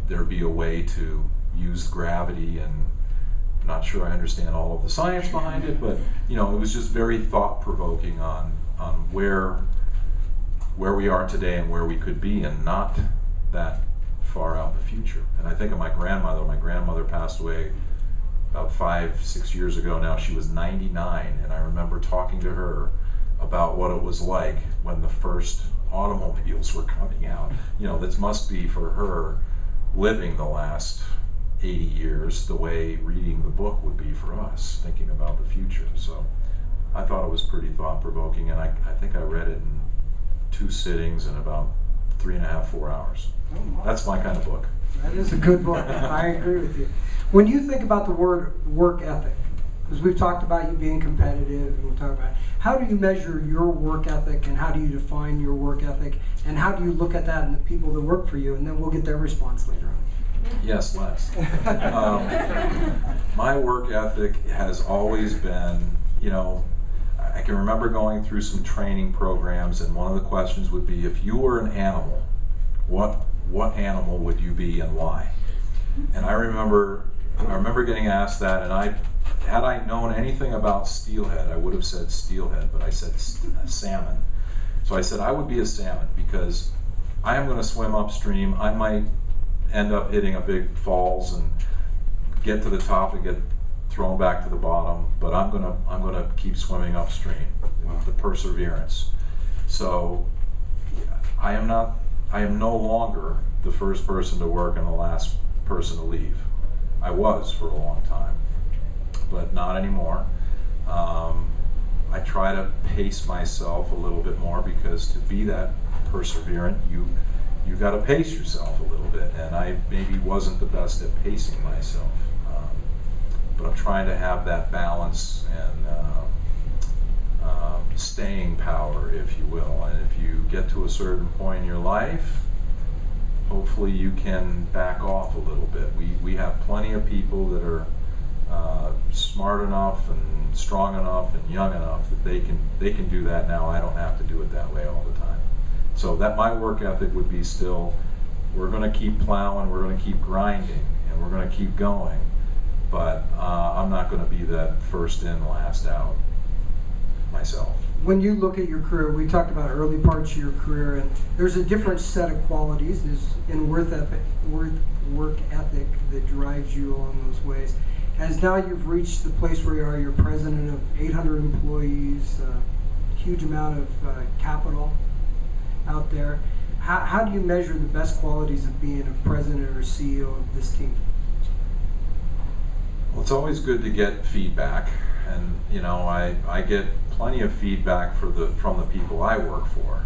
there'd be a way to use gravity. And I'm not sure I understand all of the science behind it, but it was just very thought-provoking on where we are today and where we could be, and not that far out in the future. And I think of my grandmother. My grandmother passed away about 5-6 years ago now. She was 99, and I remember talking to her about what it was like when the first automobiles were coming out. This must be for her living the last 80 years the way reading the book would be for us, thinking about the future. So I thought it was pretty thought-provoking, and I think I read it in 2 sittings in about 3.5-4 hours. Oh, wow. That's my kind of book. That is a good book. I agree with you. When you think about the word work ethic, because we've talked about you being competitive, and we'll talk about how do you measure your work ethic, and how do you define your work ethic, and how do you look at that in the people that work for you, and then we'll get their response later on. Yes, Les. My work ethic has always been, I can remember going through some training programs, and one of the questions would be, if you were an animal, what animal would you be and why? And I remember getting asked that, and had I known anything about steelhead, I would have said steelhead, but I said salmon. So I said I would be a salmon because I am going to swim upstream. I might end up hitting a big falls and get to the top and get thrown back to the bottom, but I'm gonna keep swimming upstream. Wow. The perseverance. So I am no longer the first person to work and the last person to leave. I was for a long time, but not anymore. I try to pace myself a little bit more, because to be that perseverant, you got to pace yourself a little bit, and I maybe wasn't the best at pacing myself, but I'm trying to have that balance and staying power, if you will. And if you get to a certain point in your life, hopefully you can back off a little bit. We have plenty of people that are smart enough and strong enough and young enough that they can do that now. I don't have to do it that way all the time. So that my work ethic would be still, we're going to keep plowing, we're going to keep grinding, and we're going to keep going. But I'm not going to be that first in, last out myself. When you look at your career, we talked about early parts of your career, and there's a different set of qualities in work ethic that drives you along those ways. as now you've reached the place where you are, you're president of 800 employees, huge amount of capital out there. How do you measure the best qualities of being a president or CEO of this team? Well, it's always good to get feedback, and you know, I get plenty of feedback from the people I work for.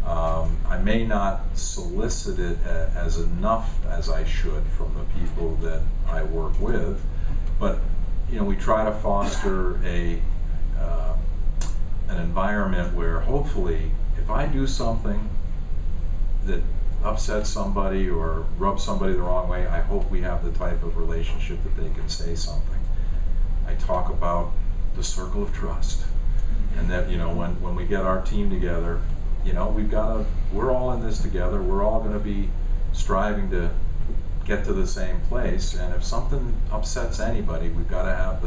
I may not solicit it as enough as I should from the people that I work with, but you know, we try to foster an environment where hopefully, if I do something that upsets somebody or rubs somebody the wrong way, I hope we have the type of relationship that they can say something. I talk about the circle of trust, and that, you know, when we get our team together, you know, we're all in this together. We're all going to be striving to get to the same place, and if something upsets anybody, we've got to have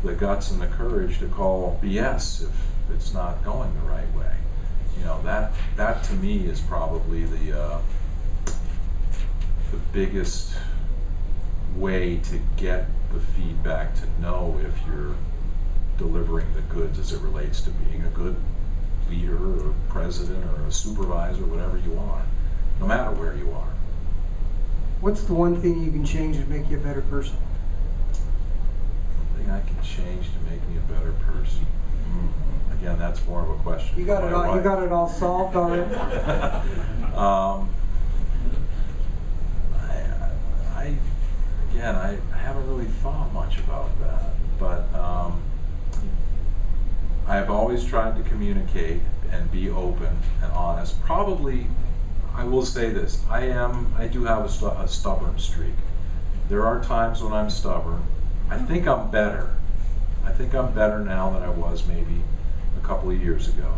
the guts and the courage to call BS if it's not going the right way. You know, that to me is probably the biggest way to get the feedback, to know if you're delivering the goods as it relates to being a good leader or president or a supervisor, whatever you are, no matter where you are. What's the one thing you can change to make you a better person? One thing I can change to make me a better person. Again, that's more of a question. You got it all. You got it all solved already. I haven't really thought much about that, but I've always tried to communicate and be open and honest. Probably, I will say this: I do have a stubborn streak. There are times when I'm stubborn. I think I'm better. I think I'm better now than I was maybe a couple of years ago,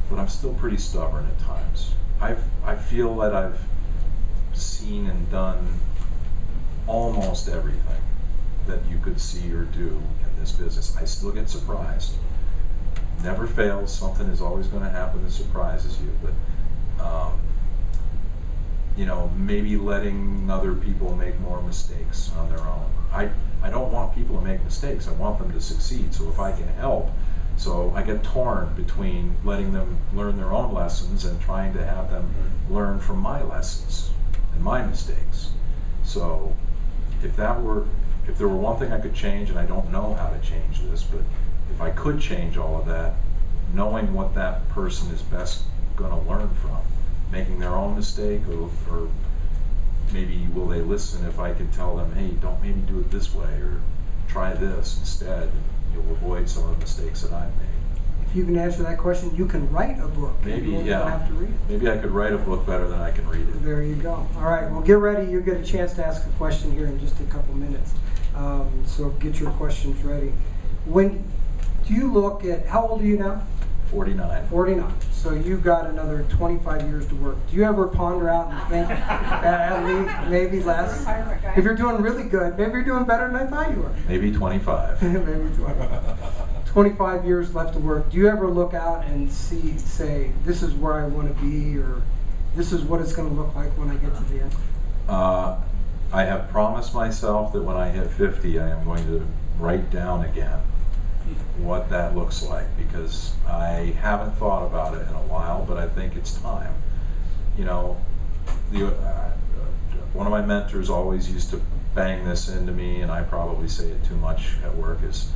but I'm still pretty stubborn at times. I feel that I've seen and done almost everything that you could see or do in this business. I still get surprised. Never fails. Something is always going to happen that surprises you, but you know, maybe letting other people make more mistakes on their own. I don't want people to make mistakes. I want them to succeed. So if I can help, so I get torn between letting them learn their own lessons and trying to have them learn from my lessons and my mistakes. So if there were one thing I could change, and I don't know how to change this, but if I could change all of that, knowing what that person is best going to learn from, making their own mistake, or maybe will they listen if I can tell them, hey, don't maybe do it this way, or try this instead, and you'll avoid some of the mistakes that I've made. If you can answer that question, you can write a book. Maybe, you yeah. don't have to read it. Maybe I could write a book better than I can read it. There you go. All right, well, get ready. You get a chance to ask a question here in just a couple minutes. So get your questions ready. When do you look at, how old are you now? 49. 49. So you've got another 25 years to work. Do you ever ponder out and think, at least, maybe less? If you're doing really good, maybe you're doing better than I thought you were. Maybe 25. Maybe 25 years left to work. Do you ever look out and say, this is where I want to be, or this is what it's going to look like when I get to the end? I have promised myself that when I hit 50, I am going to write down again what that looks like, because I haven't thought about it in a while, but I think it's time. You know, one of my mentors always used to bang this into me, and I probably say it too much at work, is,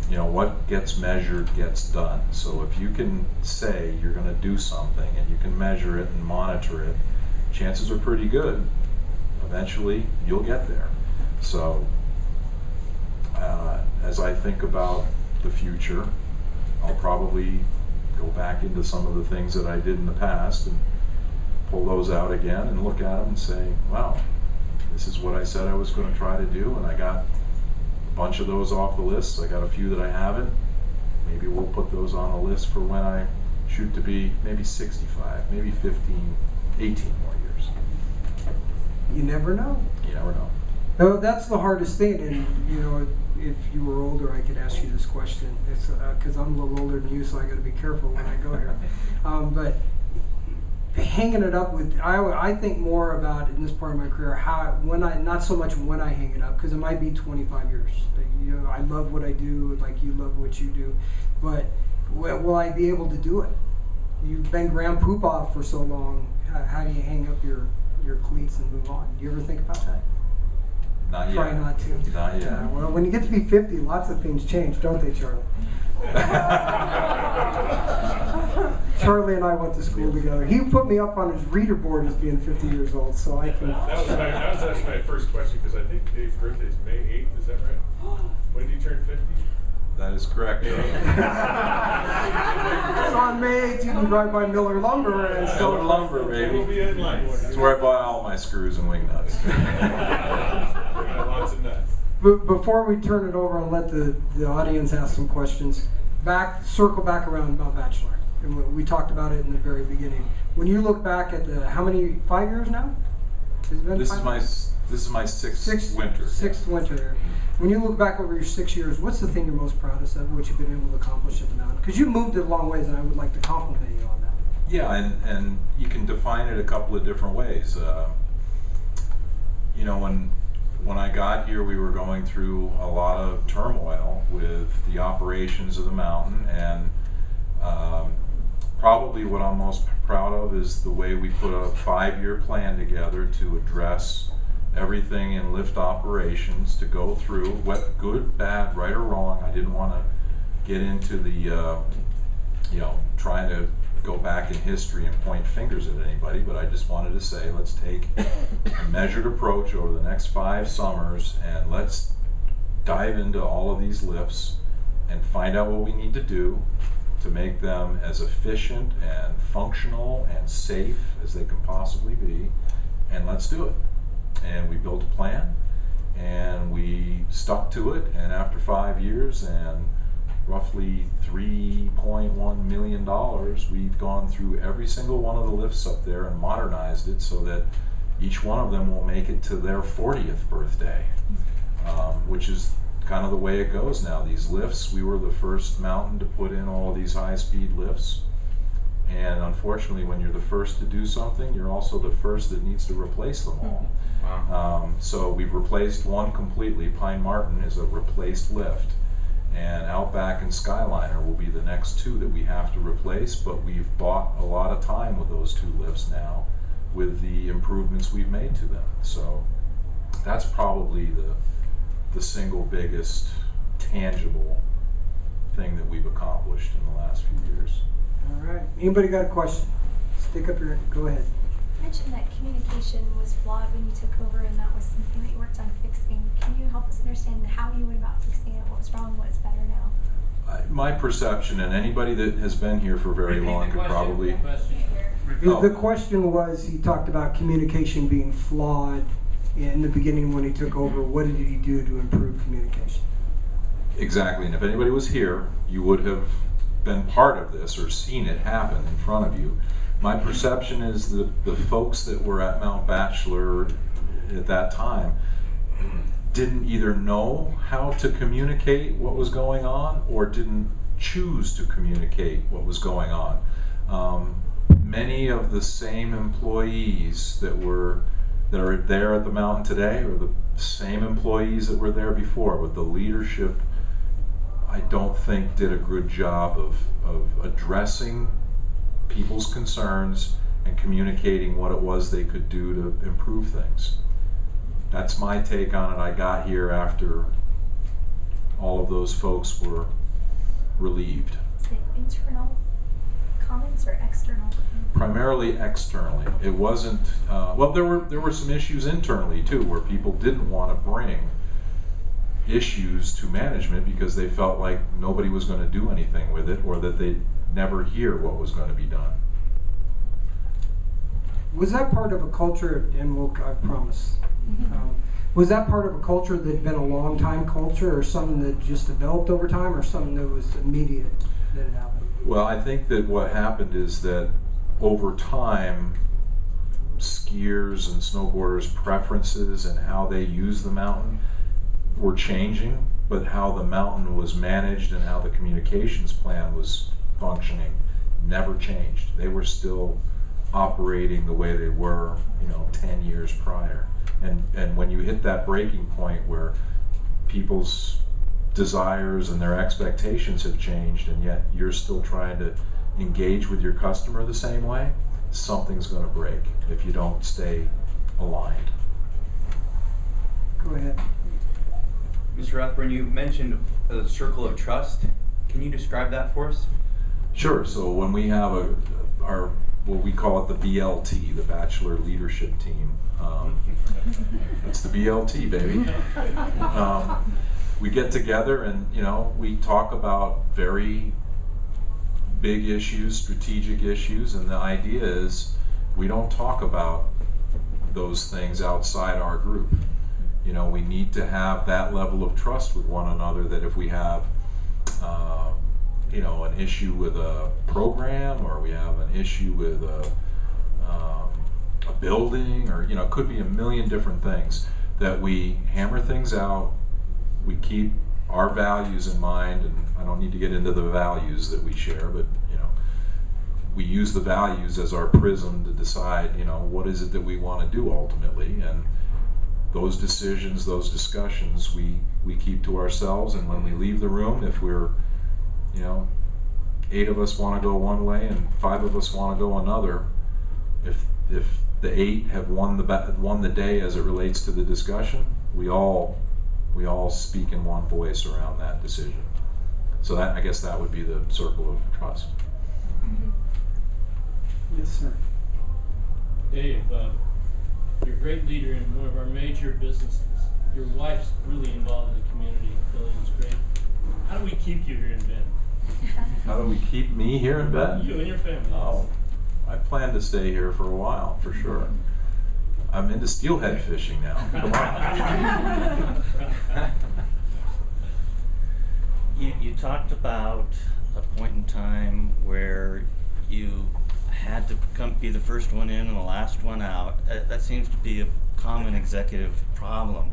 you know, what gets measured gets done. So if you can say you're going to do something and you can measure it and monitor it, chances are pretty good eventually you'll get there. So as I think about the future, I'll probably go back into some of the things that I did in the past and pull those out again and look at them and say, wow, this is what I said I was going to try to do, and I got a bunch of those off the list. I got a few that I haven't. Maybe we'll put those on the list for when I shoot to be maybe 65, maybe 15, 18 more years. You never know. You never know. No, that's the hardest thing, and you know, if you were older, I could ask you this question. It's because I'm a little older than you, so I got to be careful when I go here. But hanging it up with, I think more about in this part of my career not so much when I hang it up, because it might be 25 years. You know, I love what I do, like you love what you do, but will I be able to do it? You've been Grand Poobah for so long. How do you hang up your cleats and move on? Do you ever think about that? Not yet. Try not to. Not yet. Well, when you get to be 50, lots of things change, don't they, Charlie? Charlie and I went to school together. He put me up on his reader board as being 50 years old, so I can. That was actually my first question, because I think Dave's birthday is May 8th. Is that right? When do you turn 50? That is correct. It's on May 8th. You can drive by Miller Lumber and still. Miller Lumber, baby. We'll be in line. That's where I buy all my screws and wing nuts. Lots of nuts. Before we turn it over and let the audience ask some questions, circle back around about Bachelor. And we talked about it in the very beginning. When you look back at how many, 5 years now? Has it been This 5 is my sixth winter. Sixth winter. When you look back over your 6 years, what's the thing you're most proudest of, what you've been able to accomplish at the mountain? Because you moved it a long ways, and I would like to compliment you on that. Yeah, and you can define it a couple of different ways. You know, when I got here, we were going through a lot of turmoil with the operations of the mountain, and probably what I'm most proud of is the way we put a 5-year plan together to address everything in lift operations, to go through what good, bad, right or wrong. I didn't want to get into the, you know, trying to go back in history and point fingers at anybody, but I just wanted to say, let's take a measured approach over the next 5 summers, and let's dive into all of these lifts and find out what we need to do to make them as efficient and functional and safe as they can possibly be, and let's do it. And we built a plan, and we stuck to it, and after 5 years and roughly $3.1 million, we've gone through every single one of the lifts up there and modernized it so that each one of them will make it to their 40th birthday, which is kind of the way it goes now. These lifts, we were the first mountain to put in all of these high-speed lifts, and unfortunately when you're the first to do something, you're also the first that needs to replace them all. Wow. So we've replaced one completely. Pine Martin is a replaced lift, and Outback and Skyliner will be the next 2 that we have to replace, but we've bought a lot of time with those 2 lifts now with the improvements we've made to them. So that's probably the single biggest tangible thing that we've accomplished in the last few years. All right. Anybody got a question? Stick up your hand. Go ahead. You mentioned that communication was flawed when you took over, and that was something that you worked on fixing. Can you help us understand how you went about fixing it, what was wrong, what's better now? My perception, and anybody that has been here for very long could probably... The question was, he talked about communication being flawed in the beginning when he took over. What did he do to improve communication? Exactly, and if anybody was here, you would have been part of this or seen it happen in front of you. My perception is that the folks that were at Mount Bachelor at that time didn't either know how to communicate what was going on or didn't choose to communicate what was going on. Many of the same employees that are there at the mountain today are the same employees that were there before, but the leadership, I don't think, did a good job of addressing people's concerns and communicating what it was they could do to improve things. That's my take on it. I got here after all of those folks were relieved. Is it internal comments or external? Primarily externally. It wasn't, well, there were some issues internally too, where people didn't want to bring issues to management because they felt like nobody was going to do anything with it, or that they'd never hear what was going to be done. Was that part of a culture, and I promise, was that part of a culture that had been a long time culture, or something that just developed over time, or something that was immediate that had happened? Well, I think that what happened is that over time, skiers and snowboarders' preferences and how they use the mountain were changing, but how the mountain was managed and how the communications plan was functioning never changed. They were still operating the way they were, 10 years prior. And when you hit that breaking point where people's desires and their expectations have changed, and yet you're still trying to engage with your customer the same way, something's going to break if you don't stay aligned. Go ahead. Mr. Rathbun, you mentioned a circle of trust. Can you describe that for us? Sure. So when we have our what we call it the BLT, the Bachelor Leadership Team. It's the BLT, baby. We get together and we talk about very big issues, strategic issues, and the idea is we don't talk about those things outside our group. We need to have that level of trust with one another that if we have an issue with a program, or we have an issue with a building, or it could be a million different things, that we hammer things out, we keep our values in mind, and I don't need to get into the values that we share, but we use the values as our prism to decide what is it that we want to do ultimately, and those decisions, those discussions we keep to ourselves. And when we leave the room, if we're 8 of us want to go one way and 5 of us want to go another, if the 8 have won the day as it relates to the discussion, we all speak in one voice around that decision. So I guess that would be the circle of trust. Yes, sir. Dave, you're a great leader in one of our major businesses. Your wife's really involved in the community. Billions great. How do we keep you here in Bend? How do we keep me here in Bend? You and your family. Oh, I plan to stay here for a while, for sure. I'm into steelhead fishing now. Come on. You talked about a point in time where you had to be the first one in and the last one out. That seems to be a common executive problem.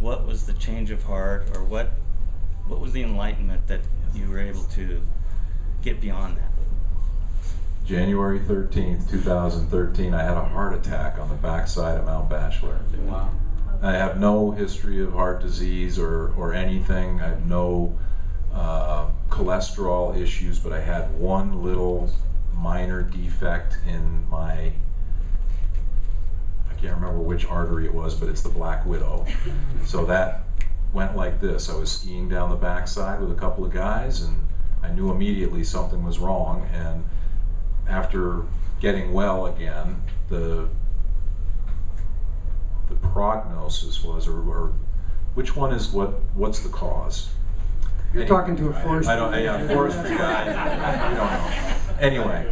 What was the change of heart, or what was the enlightenment that you were able to get beyond that? January 13th, 2013, I had a heart attack on the backside of Mount Bachelor. Wow. I have no history of heart disease or anything. I have no cholesterol issues, but I had one little minor defect in my, I can't remember which artery it was, but it's the Black Widow. So that went like this. I was skiing down the backside with a couple of guys, and I knew immediately something was wrong. And after getting well again, the prognosis was, or which one is what's the cause? You're talking to a forestry. Forestry guy. We don't know. Anyway,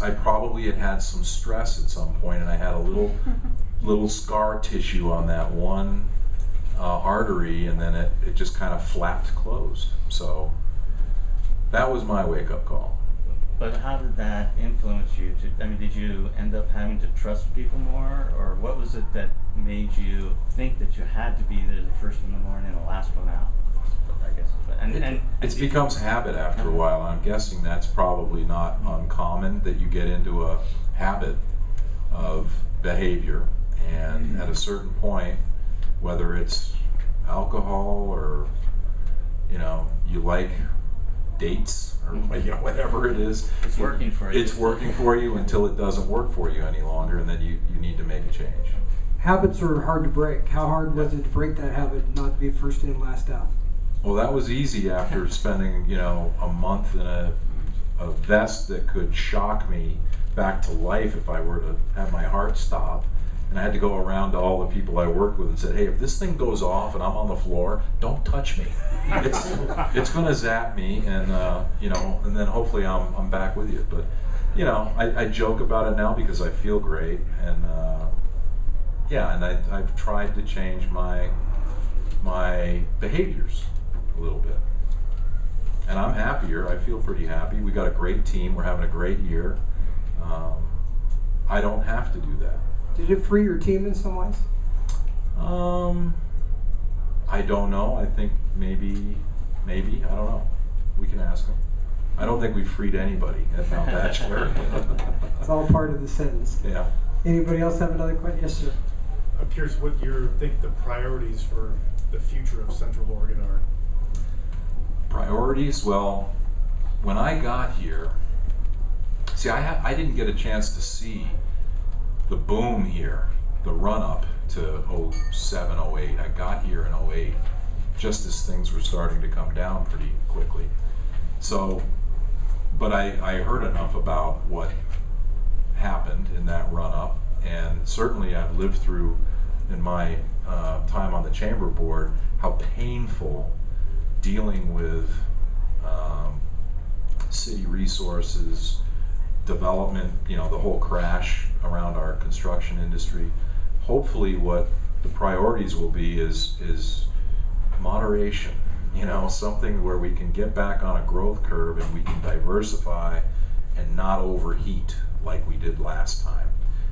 I probably had some stress at some point, and I had a little scar tissue on that one artery, and then it just kind of flapped closed. So that was my wake-up call. But how did that influence you? Did you end up having to trust people more, or what was it that made you think that you had to be there the first in the morning and the last one out? I guess. It becomes habit after a while. I'm guessing that's probably not uncommon, that you get into a habit of behavior, and at a certain point, whether it's alcohol or you like dates or whatever it is, It's working for you. It's working for you until it doesn't work for you any longer, and then you need to make a change. Habits are hard to break. How hard was it to break that habit, not to be first in, last out? Well, that was easy after spending a month in a vest that could shock me back to life if I were to have my heart stop. And I had to go around to all the people I worked with and said, hey, if this thing goes off and I'm on the floor, don't touch me. It's going to zap me, and and then hopefully I'm back with you. But I joke about it now because I feel great, and I've tried to change my behaviors a little bit, and I'm happier. I feel pretty happy. We got a great team. We're having a great year. I don't have to do that. Did it free your team in some ways? I don't know. I think maybe. I don't know. We can ask them. I don't think we freed anybody at Mount Bachelor. It's all part of the sentence. Yeah. Anybody else have another question? Yes, sir. I'm curious what you think the priorities for the future of Central Oregon are. Priorities? Well, when I got here, see, I didn't get a chance to see the boom here, the run-up to 07, 08. I got here in 08, just as things were starting to come down pretty quickly. So, but I heard enough about what happened in that run-up, and certainly I've lived through, in my time on the chamber board, how painful dealing with city resources, development, the whole crash around our construction industry. Hopefully what the priorities will be is moderation, something where we can get back on a growth curve and we can diversify and not overheat like we did last time.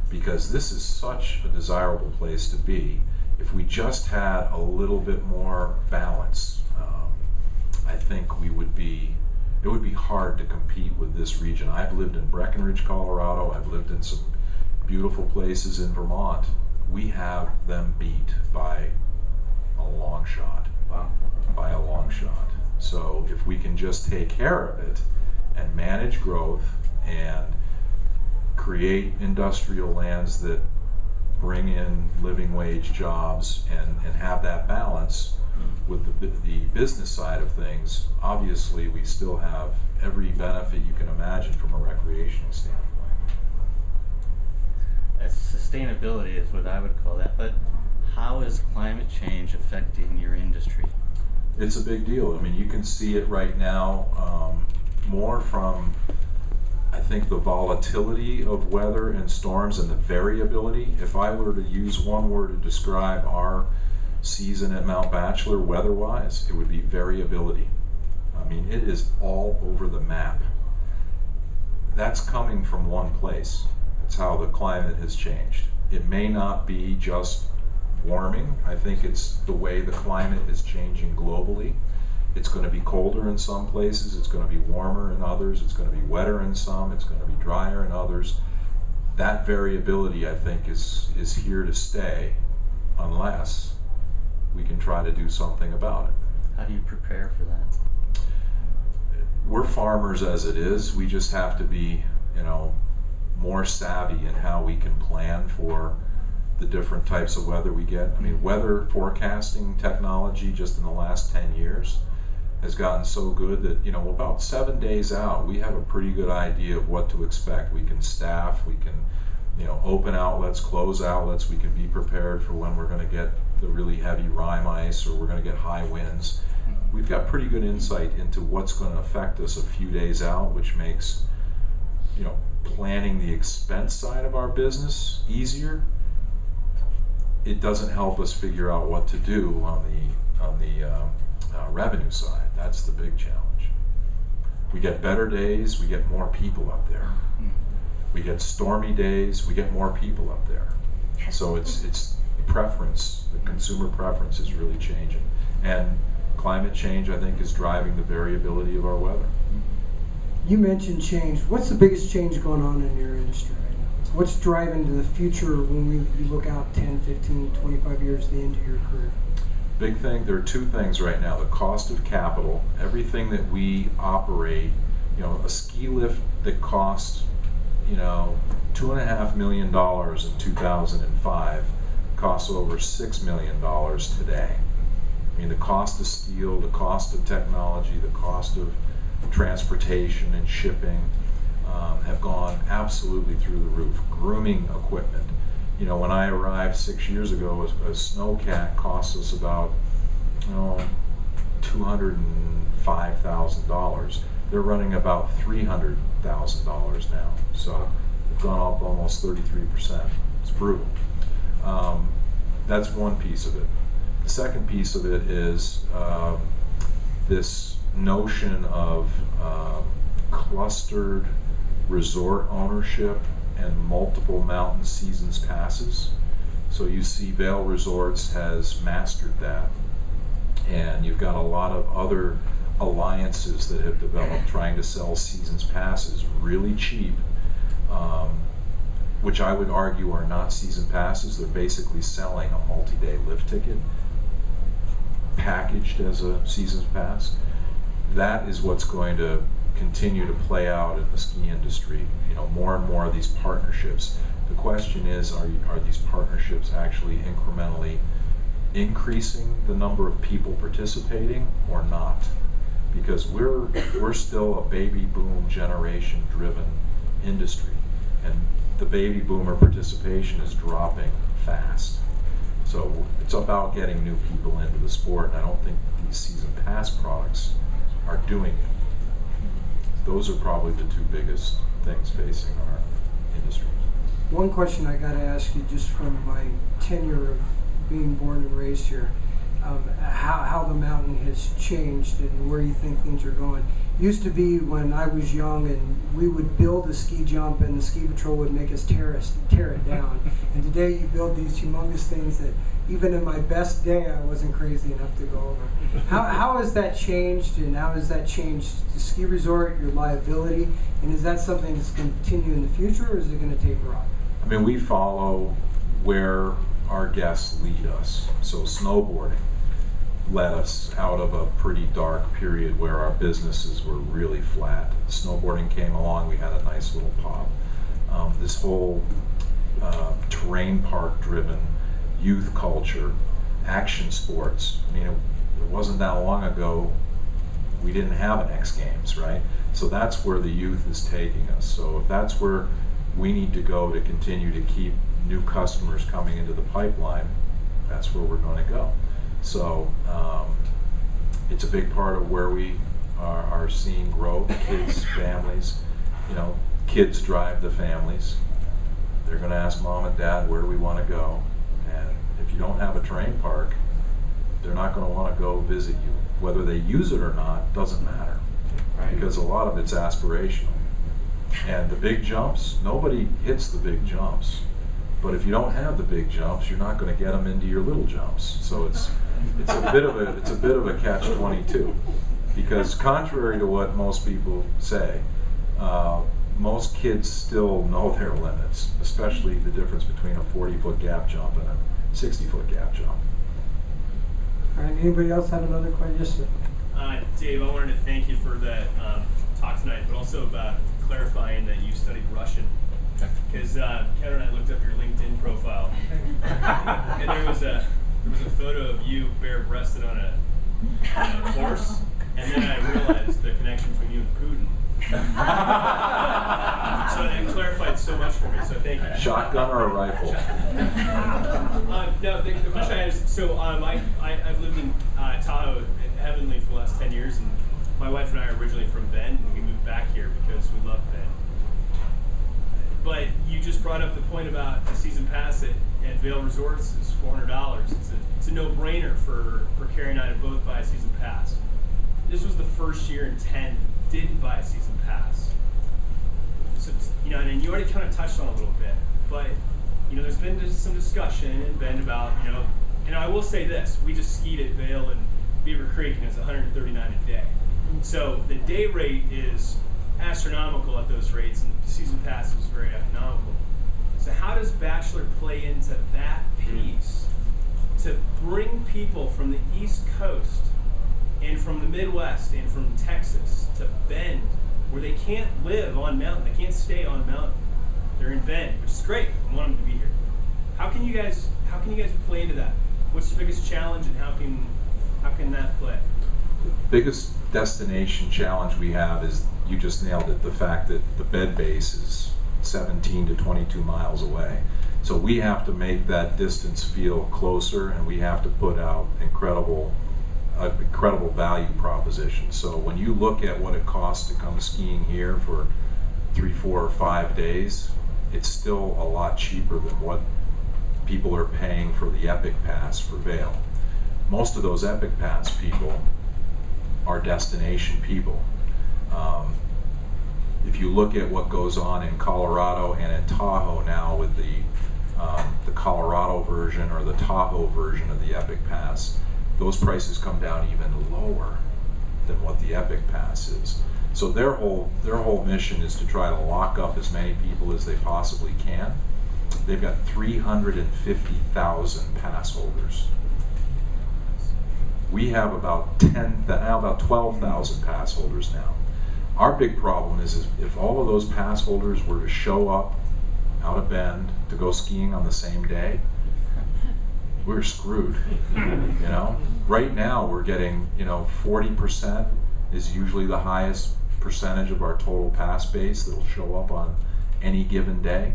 Because this is such a desirable place to be. If we just had a little bit more balance, I think it would be hard to compete with this region. I've lived in Breckenridge, Colorado. I've lived in some beautiful places in Vermont. We have them beat by a long shot. Wow. By a long shot. So if we can just take care of it and manage growth and create industrial lands that bring in living wage jobs and have that balance with the business side of things, obviously we still have every benefit you can imagine from a recreational standpoint. Sustainability is what I would call that, but how is climate change affecting your industry? It's a big deal. I mean, you can see it right now more from, I think, the volatility of weather and storms and the variability. If I were to use one word to describe our season at Mount Bachelor weather-wise, it would be variability. I mean, it is all over the map. That's coming from one place. That's how the climate has changed. It may not be just warming. I think it's the way the climate is changing globally. It's going to be colder in some places, it's going to be warmer in others, it's going to be wetter in some, it's going to be drier in others. That variability, I think, is here to stay unless we can try to do something about it. How do you prepare for that? We're farmers as it is. We just have to be, more savvy in how we can plan for the different types of weather we get. I mean, weather forecasting technology just in the last 10 years has gotten so good that, about 7 days out, we have a pretty good idea of what to expect. We can staff, we can, open outlets, close outlets, we can be prepared for when we're going to get the really heavy rime ice or we're going to get high winds. We've got pretty good insight into what's going to affect us a few days out, which makes, planning the expense side of our business easier. It doesn't help us figure out what to do on the revenue side. That's the big challenge. We get better days, we get more people up there. We get stormy days, we get more people up there. So it's preference, the consumer preference is really changing. And climate change, I think, is driving the variability of our weather. You mentioned change. What's the biggest change going on in your industry right now? What's driving to the future when you look out 10, 15, 25 years to the end of your career? Big thing, there are two things right now. The cost of capital, everything that we operate, a ski lift that cost, $2.5 million in 2005 costs over $6 million today. I mean, the cost of steel, the cost of technology, the cost of transportation and shipping have gone absolutely through the roof. Grooming equipment. When I arrived 6 years ago, a snowcat cost us about $205,000. They're running about $300,000 now. So they've gone up almost 33%. It's brutal. That's one piece of it. The second piece of it is this notion of clustered resort ownership and multiple mountain seasons passes. So you see Vail Resorts has mastered that, and you've got a lot of other alliances that have developed trying to sell seasons passes really cheap, which I would argue are not season passes. They're basically selling a multi-day lift ticket packaged as a seasons pass. That is what's going to continue to play out in the ski industry. You know, more and more of these partnerships. The question is, are these partnerships actually incrementally increasing the number of people participating or not? Because we're still a baby boom generation driven industry, and the baby boomer participation is dropping fast. So it's about getting new people into the sport, and I don't think these season pass products are doing it. Those are probably the two biggest things facing our industry. One question I got to ask you, just from my tenure of being born and raised here, how the mountain has changed and where you think things are going. Used to be when I was young and we would build a ski jump and the ski patrol would make us tear it down. And today you build these humongous things that even in my best day I wasn't crazy enough to go over. How has that changed, and how has that changed the ski resort, your liability, and is that something that's going to continue in the future, or is it going to taper off? I mean, we follow where our guests lead us. So snowboarding led us out of a pretty dark period where our businesses were really flat. Snowboarding came along, we had a nice little pop. This whole terrain park driven youth culture, action sports. I mean, it wasn't that long ago we didn't have an X Games, right? So that's where the youth is taking us. So if that's where we need to go to continue to keep new customers coming into the pipeline, that's where we're going to go. So it's a big part of where we are seeing growth. Kids, families, you know, kids drive the families. They're going to ask mom and dad, where do we want to go? And if you don't have a terrain park, they're not going to want to go visit you. Whether they use it or not doesn't matter, because a lot of it's aspirational. And the big jumps, nobody hits the big jumps. But if you don't have the big jumps, you're not going to get them into your little jumps. So it's a bit of a catch-22, because contrary to what most people say, most kids still know their limits, especially the difference between a 40-foot gap jump and a 60-foot gap jump. All right, anybody else have another question? Yes, sir. Dave, I wanted to thank you for that talk tonight, but also about clarifying that you studied Russian. Because Ken and I looked up your LinkedIn profile, and there was a photo of you bare-breasted on a horse, and then I realized the connection between you and Putin. So it clarified so much for me, so thank you. Shotgun or a rifle? No, the question I had is, so I've lived in Tahoe and Heavenly for the last 10 years, and my wife and I are originally from Bend, and we moved back here because we love Bend. But you just brought up the point about the season pass at Vail Resorts is $400. It's a no-brainer for Carrie and I to both buy a season pass. This was the first year in 10 didn't buy a season pass. So, you know, and you already kind of touched on it a little bit, but, you know, there's been some discussion in Bend about, you know, and I will say this, we just skied at Vail and Beaver Creek, and it's $139 a day. So the day rate is astronomical at those rates, and the season pass is very economical. So how does Bachelor play into that piece to bring people from the East Coast and from the Midwest and from Texas to Bend, where they can't live on mountain, they can't stay on mountain, they're in Bend, which is great, I want them to be here. How can you guys play into that? What's the biggest challenge, and how can that play? Biggest destination challenge we have is, you just nailed it, the fact that the bed base is 17 to 22 miles away. So we have to make that distance feel closer, and we have to put out incredible value proposition. So when you look at what it costs to come skiing here for 3, 4, or 5 days, it's still a lot cheaper than what people are paying for the Epic Pass for Vail. Most of those Epic Pass people are destination people. If you look at what goes on in Colorado and in Tahoe now with the Colorado version or the Tahoe version of the Epic Pass, those prices come down even lower than what the Epic Pass is. So their whole mission is to try to lock up as many people as they possibly can. They've got 350,000 pass holders. We have about 12,000 pass holders now. Our big problem is if all of those pass holders were to show up out of Bend to go skiing on the same day, we're screwed. You know, right now we're getting 40% is usually the highest percentage of our total pass base that'll show up on any given day,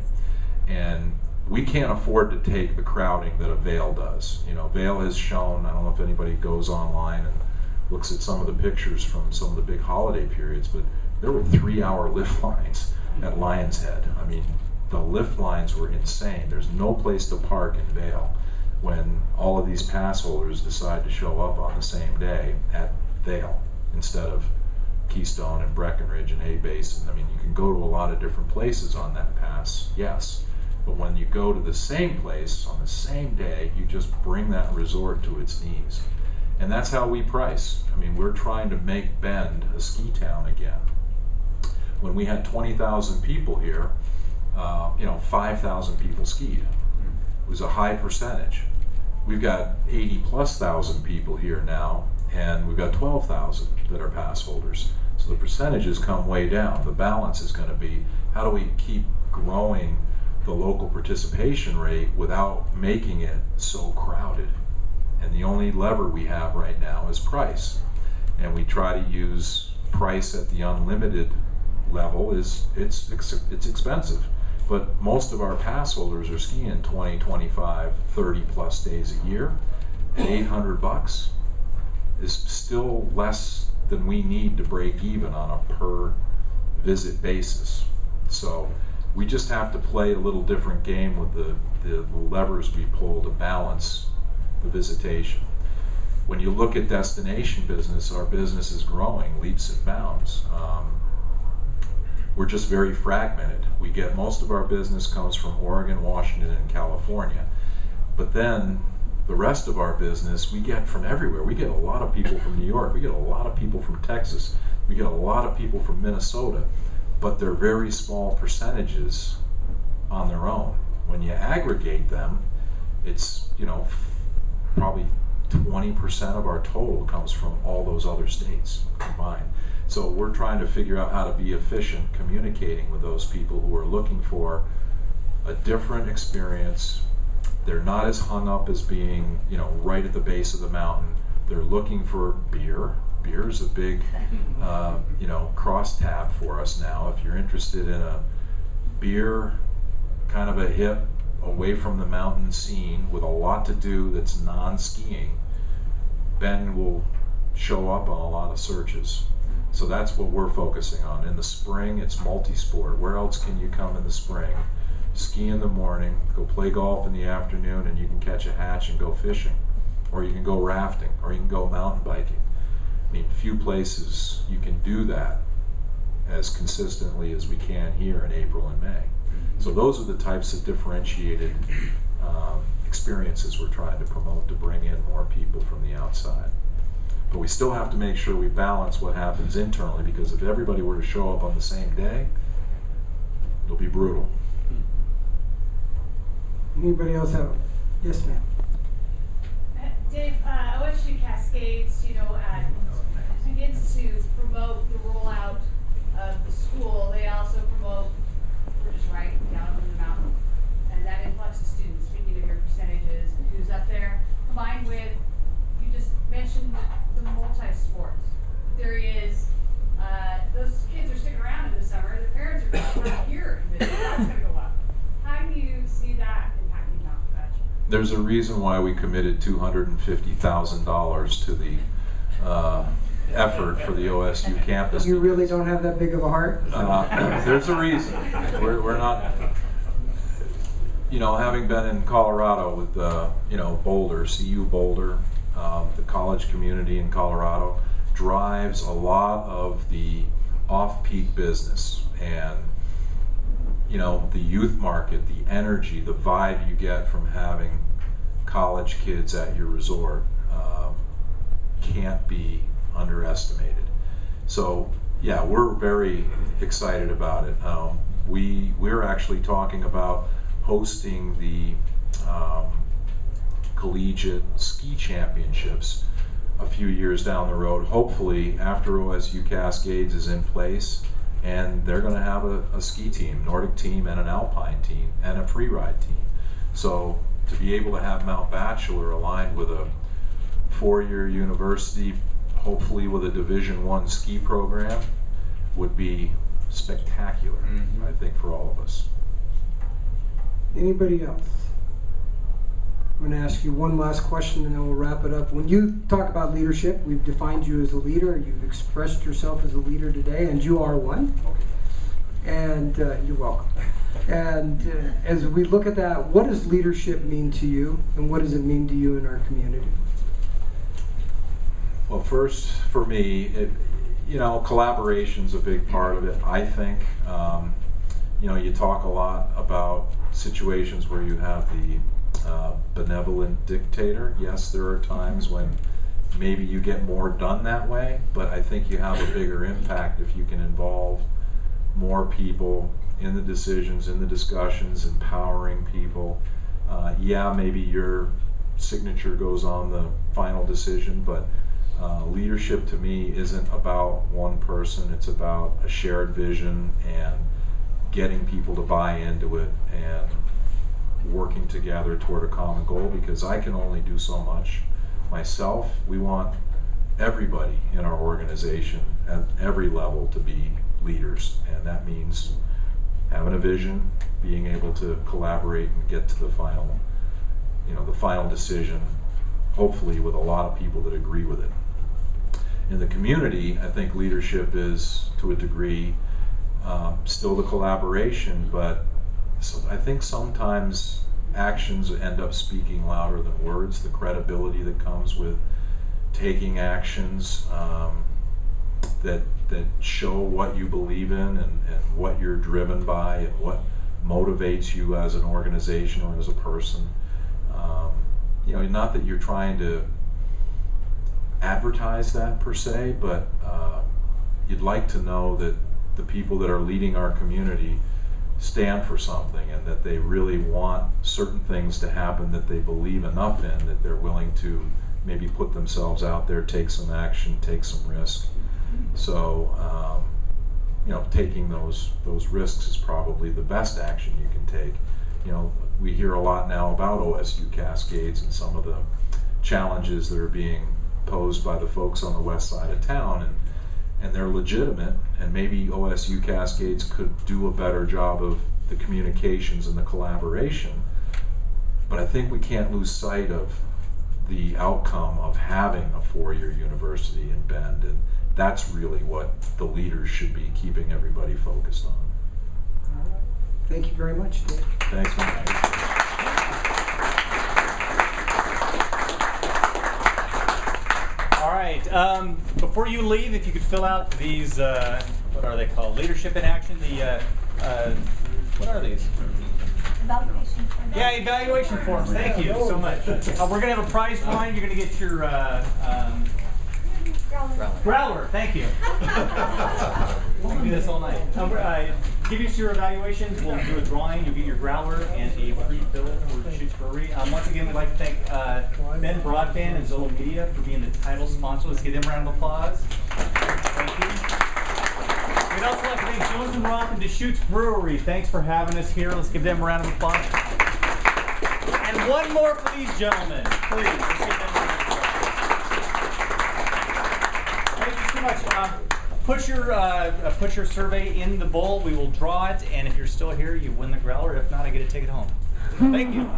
and we can't afford to take the crowding that a Vail does. You know, Vail has shown, I don't know if anybody goes online and looks at some of the pictures from some of the big holiday periods, but there were 3-hour lift lines at Lion's Head. I mean, the lift lines were insane. There's no place to park in Vail when all of these pass holders decide to show up on the same day at Vail instead of Keystone and Breckenridge and A-Basin. I mean, you can go to a lot of different places on that pass, yes, but when you go to the same place on the same day, you just bring that resort to its knees. And that's how we price. I mean, we're trying to make Bend a ski town again. When we had 20,000 people here, 5,000 people skied. It was a high percentage. We've got 80,000+ people here now, and we've got 12,000 that are pass holders. So the percentages come way down. The balance is going to be, how do we keep growing the local participation rate without making it so crowded? And the only lever we have right now is price. And we try to use price at the unlimited level. It's expensive. But most of our pass holders are skiing 20, 25, 30+ days a year. At $800 is still less than we need to break even on a per visit basis. So we just have to play a little different game with the levers we pull to balance the visitation. When you look at destination business, our business is growing leaps and bounds. We're just very fragmented. We get most of our business comes from Oregon, Washington, and California. But then the rest of our business we get from everywhere. We get a lot of people from New York. We get a lot of people from Texas. We get a lot of people from Minnesota. But they're very small percentages on their own. When you aggregate them, it's probably 20% of our total comes from all those other states combined. So we're trying to figure out how to be efficient communicating with those people who are looking for a different experience. They're not as hung up as being, right at the base of the mountain. They're looking for beer. Beer is a big, crosstab for us now. If you're interested in a beer, kind of a hip, away from the mountain scene with a lot to do that's non-skiing, Ben will show up on a lot of searches. So that's what we're focusing on. In the spring, it's multi-sport. Where else can you come in the spring? Ski in the morning, go play golf in the afternoon, and you can catch a hatch and go fishing. Or you can go rafting, or you can go mountain biking. I mean, few places you can do that as consistently as we can here in April and May. So those are the types of differentiated experiences we're trying to promote to bring in more people from the outside. But we still have to make sure we balance what happens internally, because if everybody were to show up on the same day, it'll be brutal. Anybody else have? Yes, ma'am. Dave, OSU Cascades, begins to promote the rollout of the school. They also promote, we're just right down from the mountain, and that influx of students. Speaking of your percentages and who's up there, combined with, you just mentioned the multi-sports. There is, those kids are sticking around in the summer. The parents are going to come here, and that's going to go up. How do you see that impacting Mount Bachelor? There's a reason why we committed $250,000 to the effort for the OSU campus. You really don't have that big of a heart? There's a reason. We're not, having been in Colorado with, Boulder, CU Boulder, the college community in Colorado drives a lot of the off-peak business, and the youth market, the energy, the vibe you get from having college kids at your resort can't be underestimated. So yeah, we're very excited about it. We're actually talking about hosting the collegiate ski championships a few years down the road, hopefully after OSU Cascades is in place, and they're going to have a ski team, Nordic team, and an alpine team, and a free ride team. So to be able to have Mount Bachelor aligned with a 4-year university, hopefully with a Division I ski program, would be spectacular, I think, for all of us. Anybody else? I'm going to ask you one last question and then we'll wrap it up. When you talk about leadership, we've defined you as a leader. You've expressed yourself as a leader today, and you are one. And you're welcome. And as we look at that, what does leadership mean to you, and what does it mean to you in our community? Well, first, for me, collaboration's a big part of it, I think. You talk a lot about situations where you have the benevolent dictator. Yes, there are times when maybe you get more done that way, but I think you have a bigger impact if you can involve more people in the decisions, in the discussions, empowering people. Maybe your signature goes on the final decision, but leadership to me isn't about one person. It's about a shared vision and getting people to buy into it and working together toward a common goal, because I can only do so much myself. We want everybody in our organization at every level to be leaders, and that means having a vision, being able to collaborate and get to the final decision, hopefully with a lot of people that agree with it. In the community, I think leadership is, to a degree, still the collaboration, but I think sometimes actions end up speaking louder than words. The credibility that comes with taking actions that show what you believe in and what you're driven by and what motivates you as an organization or as a person. Not that you're trying to advertise that per se, but you'd like to know that the people that are leading our community stand for something, and that they really want certain things to happen that they believe enough in that they're willing to maybe put themselves out there, take some action, take some risk. So taking those risks is probably the best action you can take. We hear a lot now about OSU Cascades and some of the challenges that are being posed by the folks on the west side of town, and they're legitimate, and maybe OSU Cascades could do a better job of the communications and the collaboration. But I think we can't lose sight of the outcome of having a 4-year university in Bend, and that's really what the leaders should be keeping everybody focused on. All right. Thank you very much, Dave. Thanks, man. All right. Before you leave, if you could fill out these, what are they called? Leadership in action. What are these? Evaluation form. Yeah, evaluation forms. Thank you so much. We're gonna have a prize drawing. You're gonna get your growler. Thank you. We can do this all night. Give us your evaluations. We'll do a drawing. You'll get your growler and a free bill for Shoots Brewery. Once again, we'd like to thank Ben Broadband and Zolo Media for being the title sponsor. Let's give them a round of applause. Thank you. We'd also like to thank Jones and Roth and Deschutes Brewery. Thanks for having us here. Let's give them a round of applause. And one more for these gentlemen, please. Let's give them a round of applause. Thank you so much. Put your survey in the bowl. We will draw it, and if you're still here, you win the growler. If not, I get to take it home. Thank you.